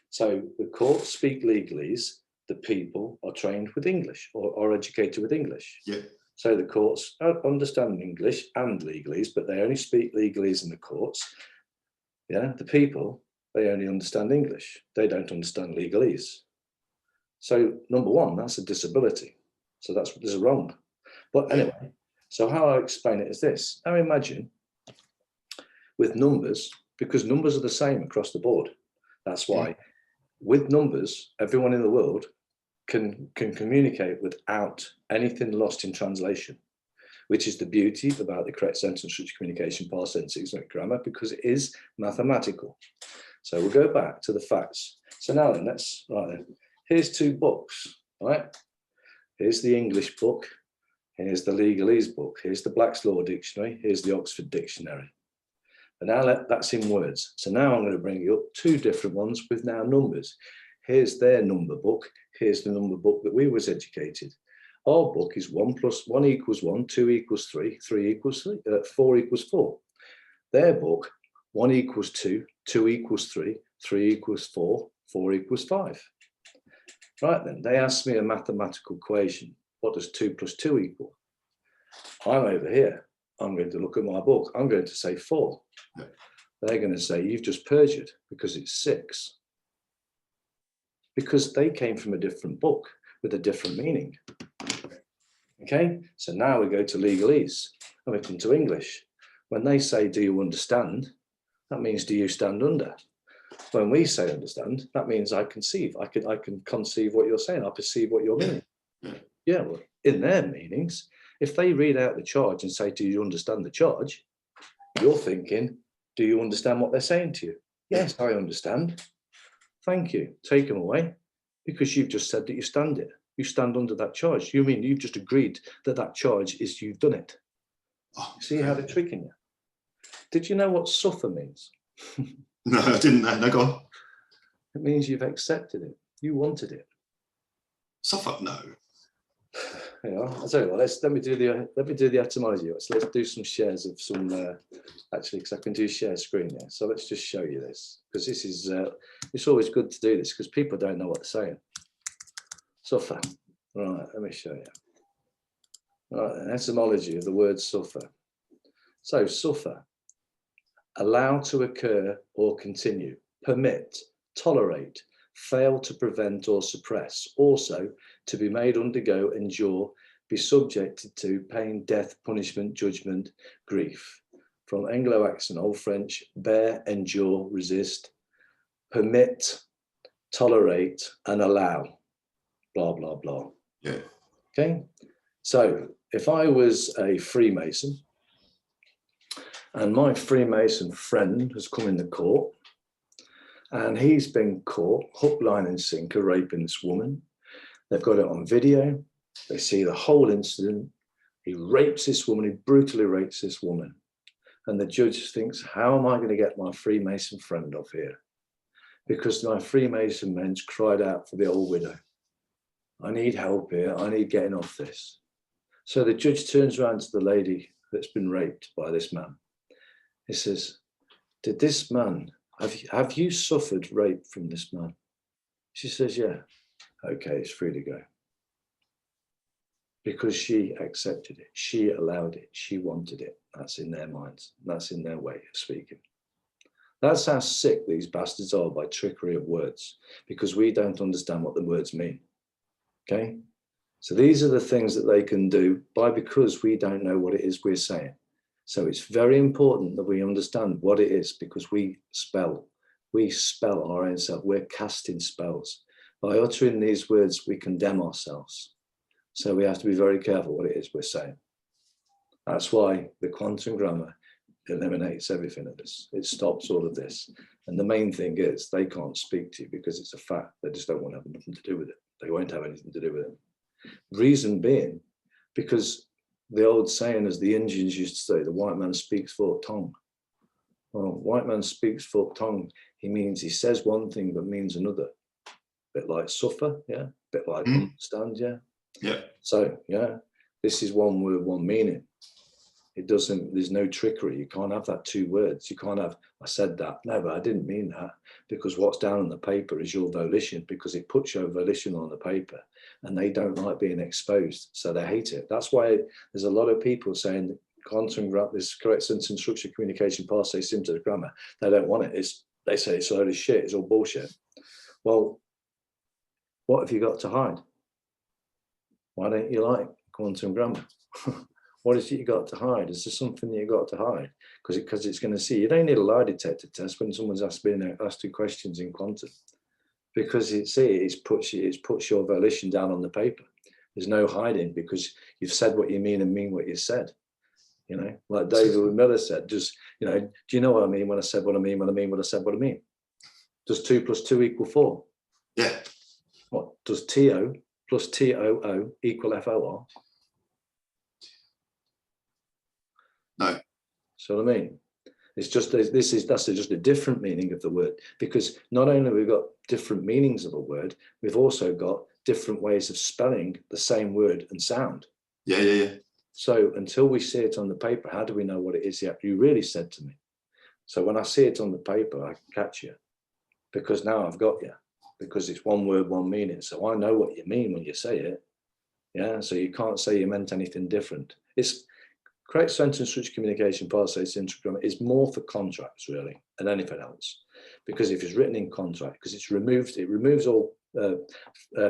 So the courts speak legalese, the people are trained with English or educated with English. Yeah. So the courts understand English and legalese, but they only speak legalese in the courts. Yeah, the people, they only understand English. They don't understand legalese. So number one, that's a disability. So this is wrong. But anyway, so how I explain it is this. Now imagine with numbers, because numbers are the same across the board. That's why with numbers, everyone in the world can communicate without anything lost in translation, which is the beauty about the correct sentence structure, communication, past tense, grammar, because it is mathematical. So we'll go back to the facts. So now then, here's two books, right? Here's the English book. Here's the legalese book. Here's the Black's Law Dictionary. Here's the Oxford Dictionary. And now that's in words. So now I'm going to bring you up two different ones with now numbers. Here's their number book. Here's the number book that we was educated. Our book is 1 + 1 = 1, 2 = 3, 3 = 3, 4 = 4. Their book, 1 = 2, 2 = 3, 3 = 4, 4 = 5. Right then, they asked me a mathematical equation. What does 2 + 2 equal? I'm over here. I'm going to look at my book. I'm going to say 4. They're going to say, you've just perjured because it's 6. Because they came from a different book with a different meaning. Okay, so now we go to legalese and we come to English. When they say, do you understand? That means, do you stand under? When we say understand, that means I conceive. I can conceive what you're saying. I perceive what you're meaning. Yeah, well, in their meanings. If they read out the charge and say, do you understand the charge? You're thinking, do you understand what they're saying to you? Yes, I understand. Thank you. Take them away, because you've just said that you stand it. You stand under that charge. You mean you've just agreed that that charge is you've done it. Oh, See how they're tricking you? Did you know what suffer means? No, I didn't. No, go on. It means you've accepted it. You wanted it. Suffer? No. Yeah, I'll tell you what, let me do the etymology. Let's do some shares of some actually, because I can do share screen there. So let's just show you this, because this is it's always good to do this because people don't know what they're saying. Suffer. Right, let me show you. Right, an etymology of the word suffer. So suffer, allow to occur or continue, permit, tolerate, fail to prevent or suppress, also to be made undergo, endure, be subjected to pain, death, punishment, judgment, grief. From Anglo-Saxon, Old French, bear, endure, resist, permit, tolerate, and allow, blah, blah, blah. Yeah. Okay. So if I was a Freemason and my Freemason friend has come in the court and he's been caught hook, line and sinker raping this woman, they've got it on video, they see the whole incident, he rapes this woman, he brutally rapes this woman, and the judge thinks, how am I going to get my Freemason friend off here? Because my Freemason men's cried out for the old widow. I need help here, I need getting off this. So the judge turns around to the lady that's been raped by this man. He says, did this man, have you suffered rape from this man? She says, yeah. Okay, it's free to go. Because she accepted it, she allowed it, she wanted it. That's in their minds, that's in their way of speaking. That's how sick these bastards are by trickery of words, because we don't understand what the words mean. Okay? So these are the things that they can do because we don't know what it is we're saying. So it's very important that we understand what it is, because we spell our own self. We're casting spells. By uttering these words, we condemn ourselves. So we have to be very careful what it is we're saying. That's why the quantum grammar eliminates everything of this. It stops all of this. And the main thing is they can't speak to you because it's a fact. They just don't want to have nothing to do with it. They won't have anything to do with it. Reason being, because the old saying, as the Indians used to say, the white man speaks forked tongue. Well, white man speaks forked tongue. He means he says one thing but means another. Bit like suffer, yeah. Bit like understand, yeah. Yeah. So yeah, this is one word, one meaning. It doesn't, there's no trickery. You can't have that two words. You can't have, I said that. No, but I didn't mean that, because what's down on the paper is your volition, because it puts your volition on the paper and they don't like being exposed. So they hate it. That's why there's a lot of people saying that quantum grammar, this correct sentence structure, communication, passe, symptoms, grammar, they don't want it. They say it's a load of shit. It's all bullshit. Well, what have you got to hide? Why don't you like quantum grammar? What is it you got to hide? Is there something that you got to hide? Because it's going to see. You don't need a lie detector test when someone's asked you questions in quantum, because it puts your volition down on the paper. There's no hiding, because you've said what you mean and mean what you said. You know, like David Miller said, just, you know, do you know what I mean when I said what I mean when I mean what I said what I mean? Does 2 + 2 equal 4? Yeah. What does TO plus TOO equal FOR? No. So what I mean, it's just that's just a different meaning of the word, because not only have we got different meanings of a word, we've also got different ways of spelling the same word and sound. Yeah. So until we see it on the paper, how do we know what it is you really said to me? So when I see it on the paper, I can catch you, because now I've got you, because it's one word, one meaning. So I know what you mean when you say it. Yeah. So you can't say you meant anything different. It's correct sentence structure, communication, passe, syntactic grammar is more for contracts really than anything else, because if it's written in contract, because it removes all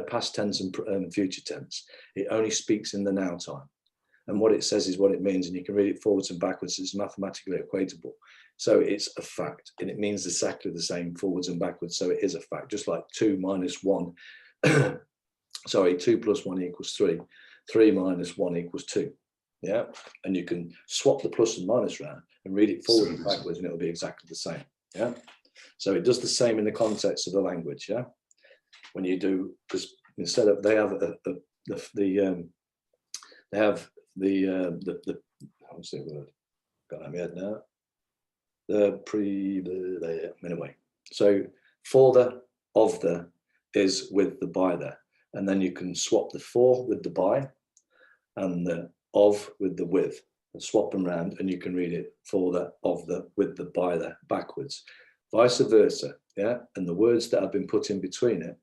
past tense and future tense. It only speaks in the now time, and what it says is what it means, and you can read it forwards and backwards. It's mathematically equatable, so it's a fact, and it means exactly the same forwards and backwards. So it is a fact, just like 2 - 1 sorry, 2 + 1 = 3. 3 minus 1 equals 2. Yeah, and you can swap the plus and minus around and read it forward and backwards, and it'll be exactly the same. Yeah, so it does the same in the context of the language. Yeah, when you do, because instead of they have what's the word? Got it in my head now. Anyway. So for the, of the is with the by there, and then you can swap the for with the by, and the of with the with, and swap them around, and you can read it for the, of the, with the by there backwards, vice versa. Yeah, and the words that have been put in between it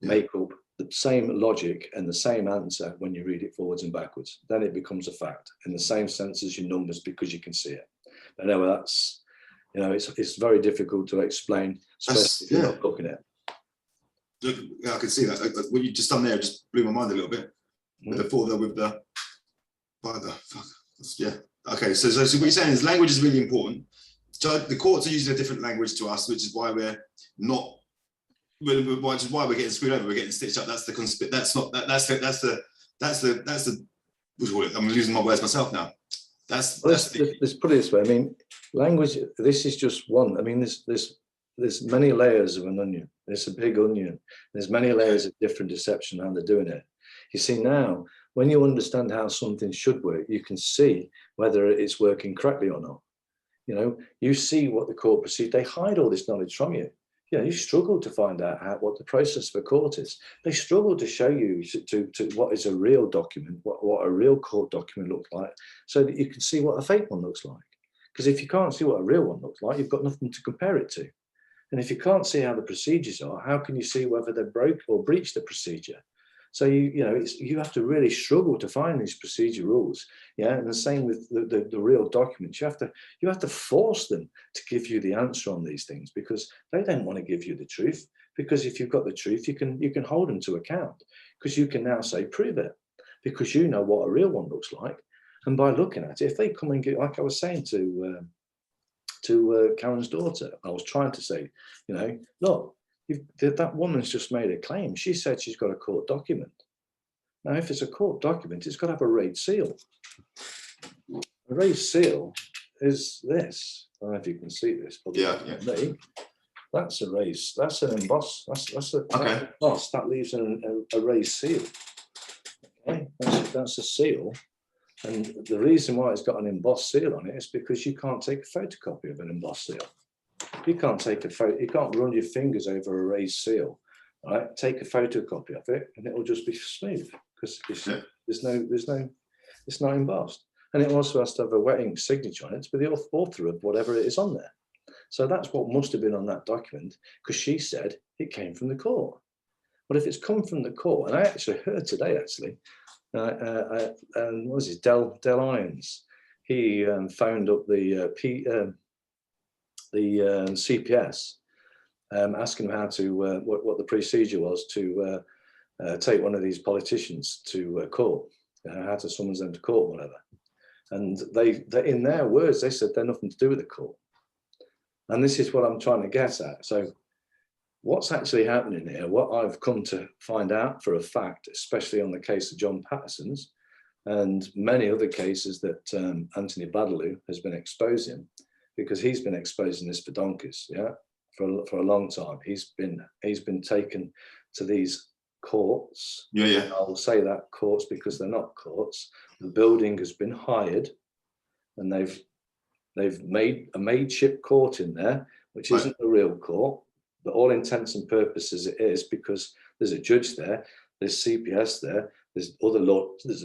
make up the same logic and the same answer when you read it forwards and backwards. Then it becomes a fact in the same sense as your numbers, because you can see it. But anyway, that's, you know, it's very difficult to explain, especially if you're not looking at it. Yeah, I can see that. Like, what you just done there just blew my mind a little bit. With the for the, with the, by the, fuck. Yeah. Okay, so what you're saying is language is really important. So the courts are using a different language to us, which is why we're not, which is why we're getting screwed over. We're getting stitched up. That's the that's not that. That's the what do you call it? I'm losing my words myself now. Let's put it this way. I mean, language. This is just one. I mean, there's many layers of an onion. It's a big onion. There's many layers of different deception how they're doing it. You see, now when you understand how something should work, you can see whether it's working correctly or not. You know, you see what the court proceed. They hide all this knowledge from you. You know, you struggle to find out what the process for court is. They struggle to show you to what is a real document, what a real court document looks like, so that you can see what a fake one looks like. Because if you can't see what a real one looks like, you've got nothing to compare it to. And if you can't see how the procedures are, how can you see whether they broke or breached the procedure? So you have to really struggle to find these procedure rules. Yeah, and the same with the real documents. You have to force them to give you the answer on these things, because they don't want to give you the truth. Because if you've got the truth, you can hold them to account, because you can now say prove it, because you know what a real one looks like. And by looking at it, if they come and get, like I was saying to Karen's daughter, I was trying to say, you know, look. That woman's just made a claim. She said she's got a court document. Now, if it's a court document, it's got to have a raised seal. A raised seal is this. I don't know if you can see this. Yeah. Me. That's a raised. That's an emboss. That's a emboss. That leaves a raised seal. Okay, that's a seal. And the reason why it's got an embossed seal on it is because you can't take a photocopy of an embossed seal. You can't take a photo. You can't run your fingers over a raised seal, right? Take a photocopy of it, and it will just be smooth, because it's not embossed, and it also has to have a wet ink signature on it to be the author of whatever it is on there. So that's what must have been on that document, because she said it came from the court. But if it's come from the court, and I actually heard today, what was his Del Irons? He phoned up the CPS, asking them how to what the procedure was to take one of these politicians to court, how to summons them to court, whatever. And they in their words, they said they're nothing to do with the court. And this is what I'm trying to get at. So what's actually happening here, what I've come to find out for a fact, especially on the case of John Patterson's and many other cases that Anthony Baddaloo has been exposing, because he's been exposing this for donkeys, for a long time. He's been taken to these courts. Yeah. I'll say that courts because they're not courts. The building has been hired, and they've made a makeshift court in there, which isn't a real court, but all intents and purposes it is, because there's a judge there, there's CPS there, there's other law, there's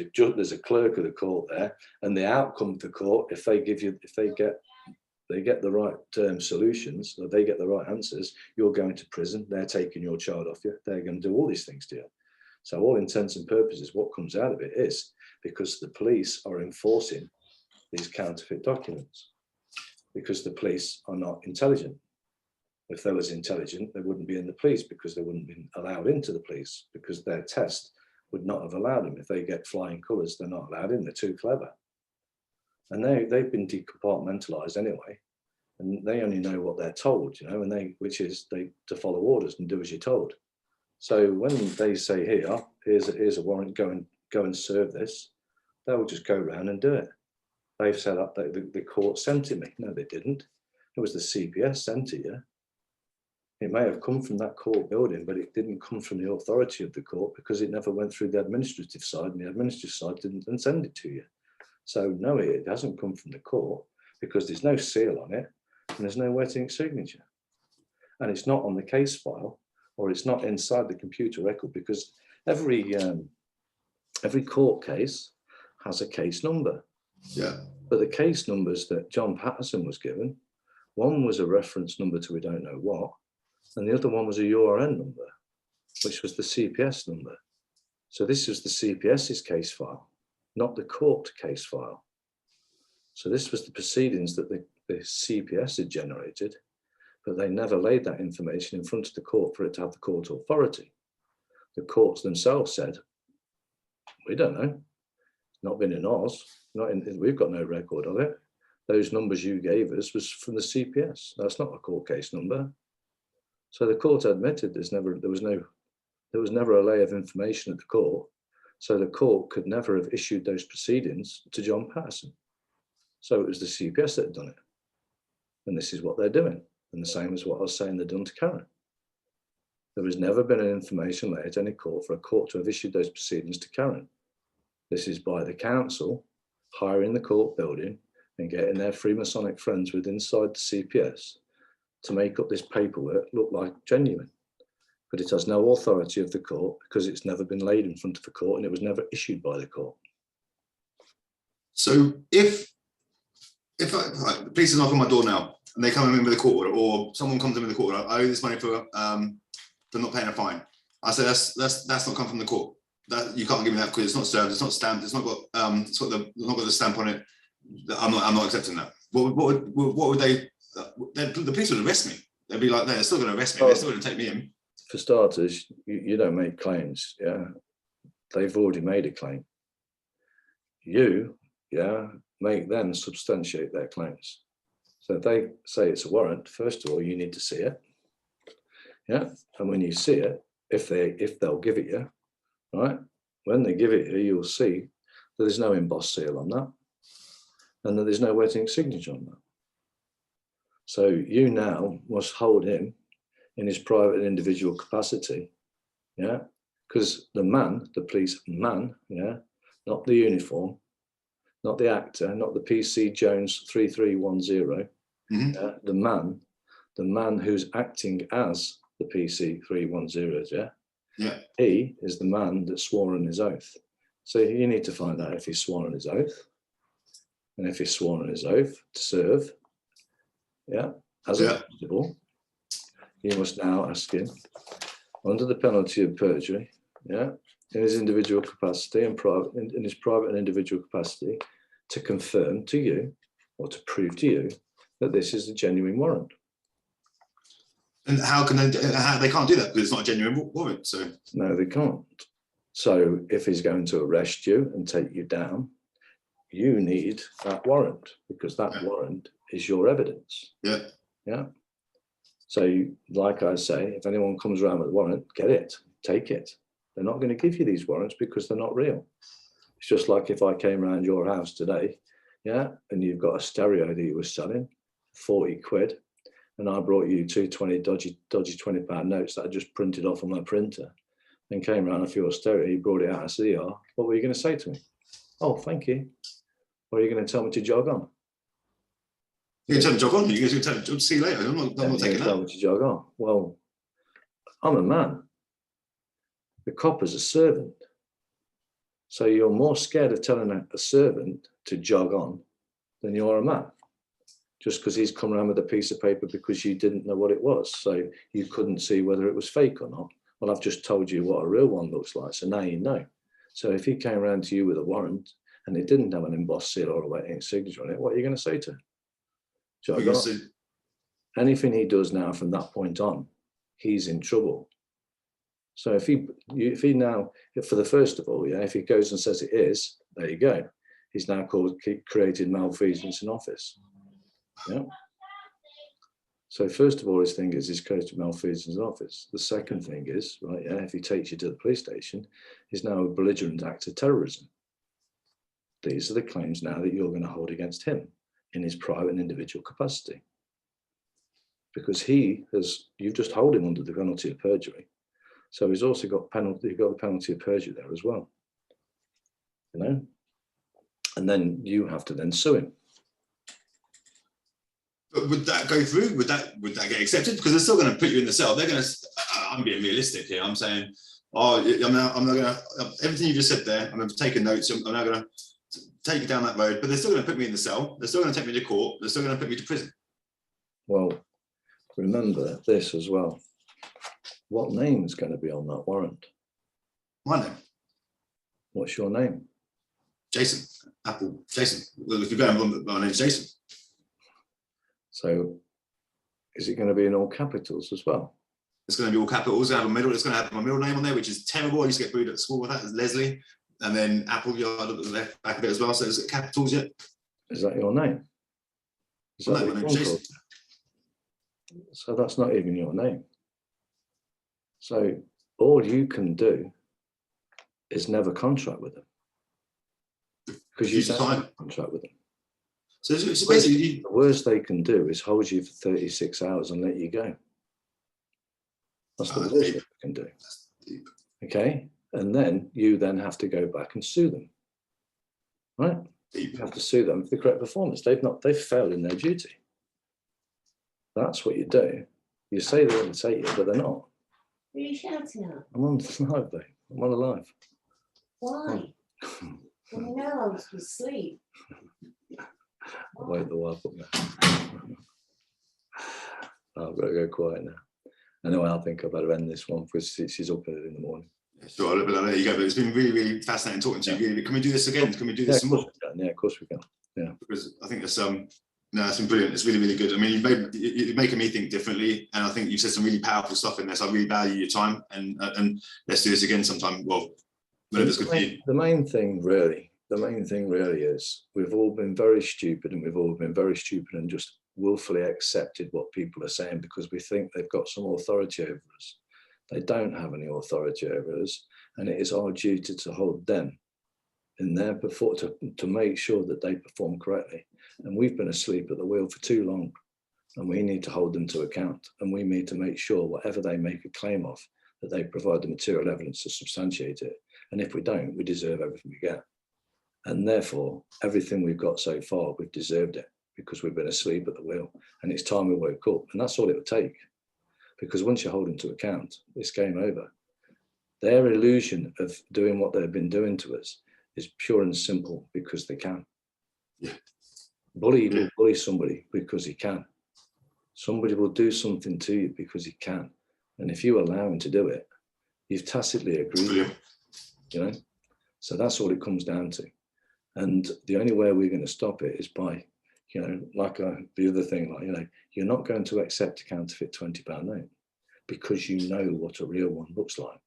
a clerk of the court there, and the outcome of the court, if they get the right solutions, or they get the right answers, you're going to prison, they're taking your child off you, they're going to do all these things to you. So all intents and purposes, what comes out of it is because the police are enforcing these counterfeit documents, because the police are not intelligent. If they was intelligent, they wouldn't be in the police, because they wouldn't be allowed into the police, because their test would not have allowed them. If they get flying colours, they're not allowed in, they're too clever. And they've been decompartmentalised anyway, and they only know what they're told, and which is to follow orders and do as you're told. So when they say here's a warrant, go go and serve this, they will just go around and do it. They've set up that the court sent it me. No, they didn't. It was the CPS sent it, yeah. It may have come from that court building, but it didn't come from the authority of the court because it never went through the administrative side, and the administrative side didn't then send it to you. So no, it hasn't come from the court because there's no seal on it and there's no wetting signature. And it's not on the case file, or it's not inside the computer record, because every court case has a case number. Yeah. But the case numbers that John Patterson was given, one was a reference number to we don't know what, and the other one was a URN number, which was the CPS number. So this was the CPS's case file, not the court case file. So this was the proceedings that the CPS had generated, but they never laid that information in front of the court for it to have the court authority. The courts themselves said, we don't know, not been in ours, we've got no record of it. Those numbers you gave us was from the CPS. That's not a court case number. So the court admitted there was never a lay of information at the court. So the court could never have issued those proceedings to John Patterson. So it was the CPS that had done it. And this is what they're doing. And the same as what I was saying they've done to Karen. There has never been an information laid at any court for a court to have issued those proceedings to Karen. This is by the council hiring the court building and getting their Freemasonic friends with inside the CPS to make up this paperwork look like genuine. But it has no authority of the court because it's never been laid in front of the court and it was never issued by the court. So if the police knock on my door now and they come in with a court order, or someone comes in with a court order, I owe this money for not paying a fine. I say that's not come from the court. That you can't give me that because it's not served, it's not stamped, it's not got the stamp on it. I'm not accepting that. What would they? The police would arrest me. They'd be like, they're still going to arrest me. They're still going to take me in. For starters, you don't make claims. Yeah, they've already made a claim. You, make them substantiate their claims. So if they say it's a warrant, first of all, you need to see it. Yeah, and when you see it, if they'll give it you, right? When they give it you, you'll see that there's no embossed seal on that, and that there's no wetting signature on that. So you now must hold him in his private and individual capacity, yeah? Because the police man, yeah, not the uniform, not the actor, not the PC Jones 3310, mm-hmm. The man who's acting as the PC 310s, yeah, he is the man that swore on his oath. So you need to find out if he's sworn on his oath, and if he's sworn on his oath to serve, as a constable, you must now ask him, under the penalty of perjury, in his individual capacity and in his private and individual capacity, to confirm to you or to prove to you that this is a genuine warrant. And how can they can't do that because it's not a genuine warrant? So no, they can't. So if he's going to arrest you and take you down, you need that warrant because that warrant is your evidence. Yeah. So like I say, if anyone comes around with a warrant, get it, take it. They're not going to give you these warrants because they're not real. It's just like if I came around your house today, and you've got a stereo that you were selling, 40 quid, and I brought you two dodgy £20 notes that I just printed off on my printer, and came around for your stereo, you brought it out of CR, what were you going to say to me? Oh, thank you. Or are you going to tell me to jog on? You're going to tell me to jog on? You're going to tell me to see you later? I'm not taking that. Tell me to jog on. Well, I'm a man. The cop is a servant. So you're more scared of telling a servant to jog on than you are a man. Just because he's come around with a piece of paper because you didn't know what it was. So you couldn't see whether it was fake or not. Well, I've just told you what a real one looks like. So now you know. So if he came around to you with a warrant and it didn't have an embossed seal or a wetting signature on it, what are you going to say to him? Jog on. Anything he does now from that point on, he's in trouble. So if he now, for the first of all, if he goes and says it is, there you go. He's now created malfeasance in office. Yeah. So first of all, his thing is coach malfeasance in his office. The second thing is, right, yeah, if he takes you to the police station, he's now a belligerent act of terrorism. These are the claims now that you're going to hold against him in his private and individual capacity. Because you've just held him under the penalty of perjury. So he's also got the penalty of perjury there as well. You know? And then you have to then sue him. But would that go through? Would that get accepted? Because they're still going to put you in the cell. They're going to. I'm being realistic here. I'm saying, I'm not going to. Everything you just said there, I'm going to take notes. I'm not going to take you down that road. But they're still going to put me in the cell. They're still going to take me to court. They're still going to put me to prison. Well, remember this as well. What name is going to be on that warrant? My name. What's your name? Jason. Apple. Jason. Well, if you go on, my name's Jason. So is it going to be in all capitals as well? It's going to be all capitals. It's going to have my middle name on there, which is terrible. I used to get bullied at school with that. It's Leslie. And then Apple, I looked at the left back of it as well. So it's capitals yet. Is that your name? Is that my name's Jason. So that's not even your name. So all you can do is never contract with them. Because you don't have a contract with them. So basically, the worst they can do is hold you for 36 hours and let you go. That's the worst they can do. Okay? And then you then have to go back and sue them. Right? You have to sue them for the correct performance. They've failed in their duty. That's what you do. You say they're going to take you, but they're not. Who are you shouting at? I'm on live, babe. I'm on a live. Why? Well, you know I was asleep. I'll wake the wife up now. I've got to go quiet now. Anyway, I think I better end this one because she's up early in the morning. Sure, but there you go. But it's been really, really fascinating talking to you. Can we do this again? Can we do this some more? Yeah, of course we can. Yeah, because I think it's it's been brilliant. It's really, really good. I mean, you're making me think differently, and I think you've said some really powerful stuff in there. So I really value your time, and let's do this again sometime. Well, whatever's good for you. The main thing really is we've all been very stupid, and we've all been very stupid and just willfully accepted what people are saying because we think they've got some authority over us. They don't have any authority over us, and it is our duty to hold them in their to make sure that they perform correctly. And we've been asleep at the wheel for too long, and we need to hold them to account, and we need to make sure whatever they make a claim of, that they provide the material evidence to substantiate it. And if we don't, we deserve everything we get. And therefore, everything we've got so far, we've deserved it because we've been asleep at the wheel, and it's time we woke up. And that's all it would take, because once you hold them to account, it's game over. Their illusion of doing what they've been doing to us is pure and simple because they can. Yeah. Bully will bully somebody because he can. Somebody will do something to you because he can. And if you allow him to do it, you've tacitly agreed, you know? So that's all it comes down to. And the only way we're going to stop it is by, you know, like the other thing, like, you know, you're not going to accept a counterfeit £20 note because you know what a real one looks like.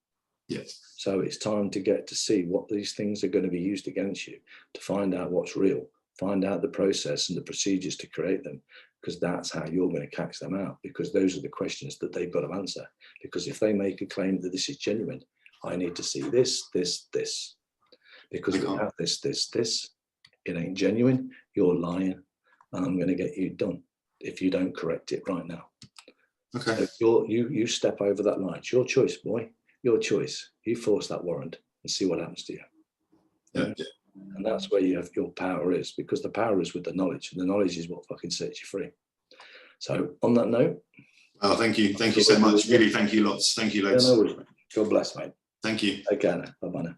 Yes. So it's time to get to see what these things are going to be used against you, to find out what's real, find out the process and the procedures to create them, because that's how you're going to catch them out, because those are the questions that they've got to answer. Because if they make a claim that this is genuine, I need to see this, this, this. Because we have this, this, this. It ain't genuine, you're lying, and I'm going to get you done if you don't correct it right now. Okay. So you step over that line. It's your choice, boy. Your choice. You force that warrant and see what happens to you. Yeah. And that's where your power is, because the power is with the knowledge, and the knowledge is what fucking sets you free. So on that note. Oh, thank you. Thank you so much. Really, thank you lots. Thank you loads. Yeah, no worries, mate. God bless, mate. Thank you. Take care now. Bye-bye now.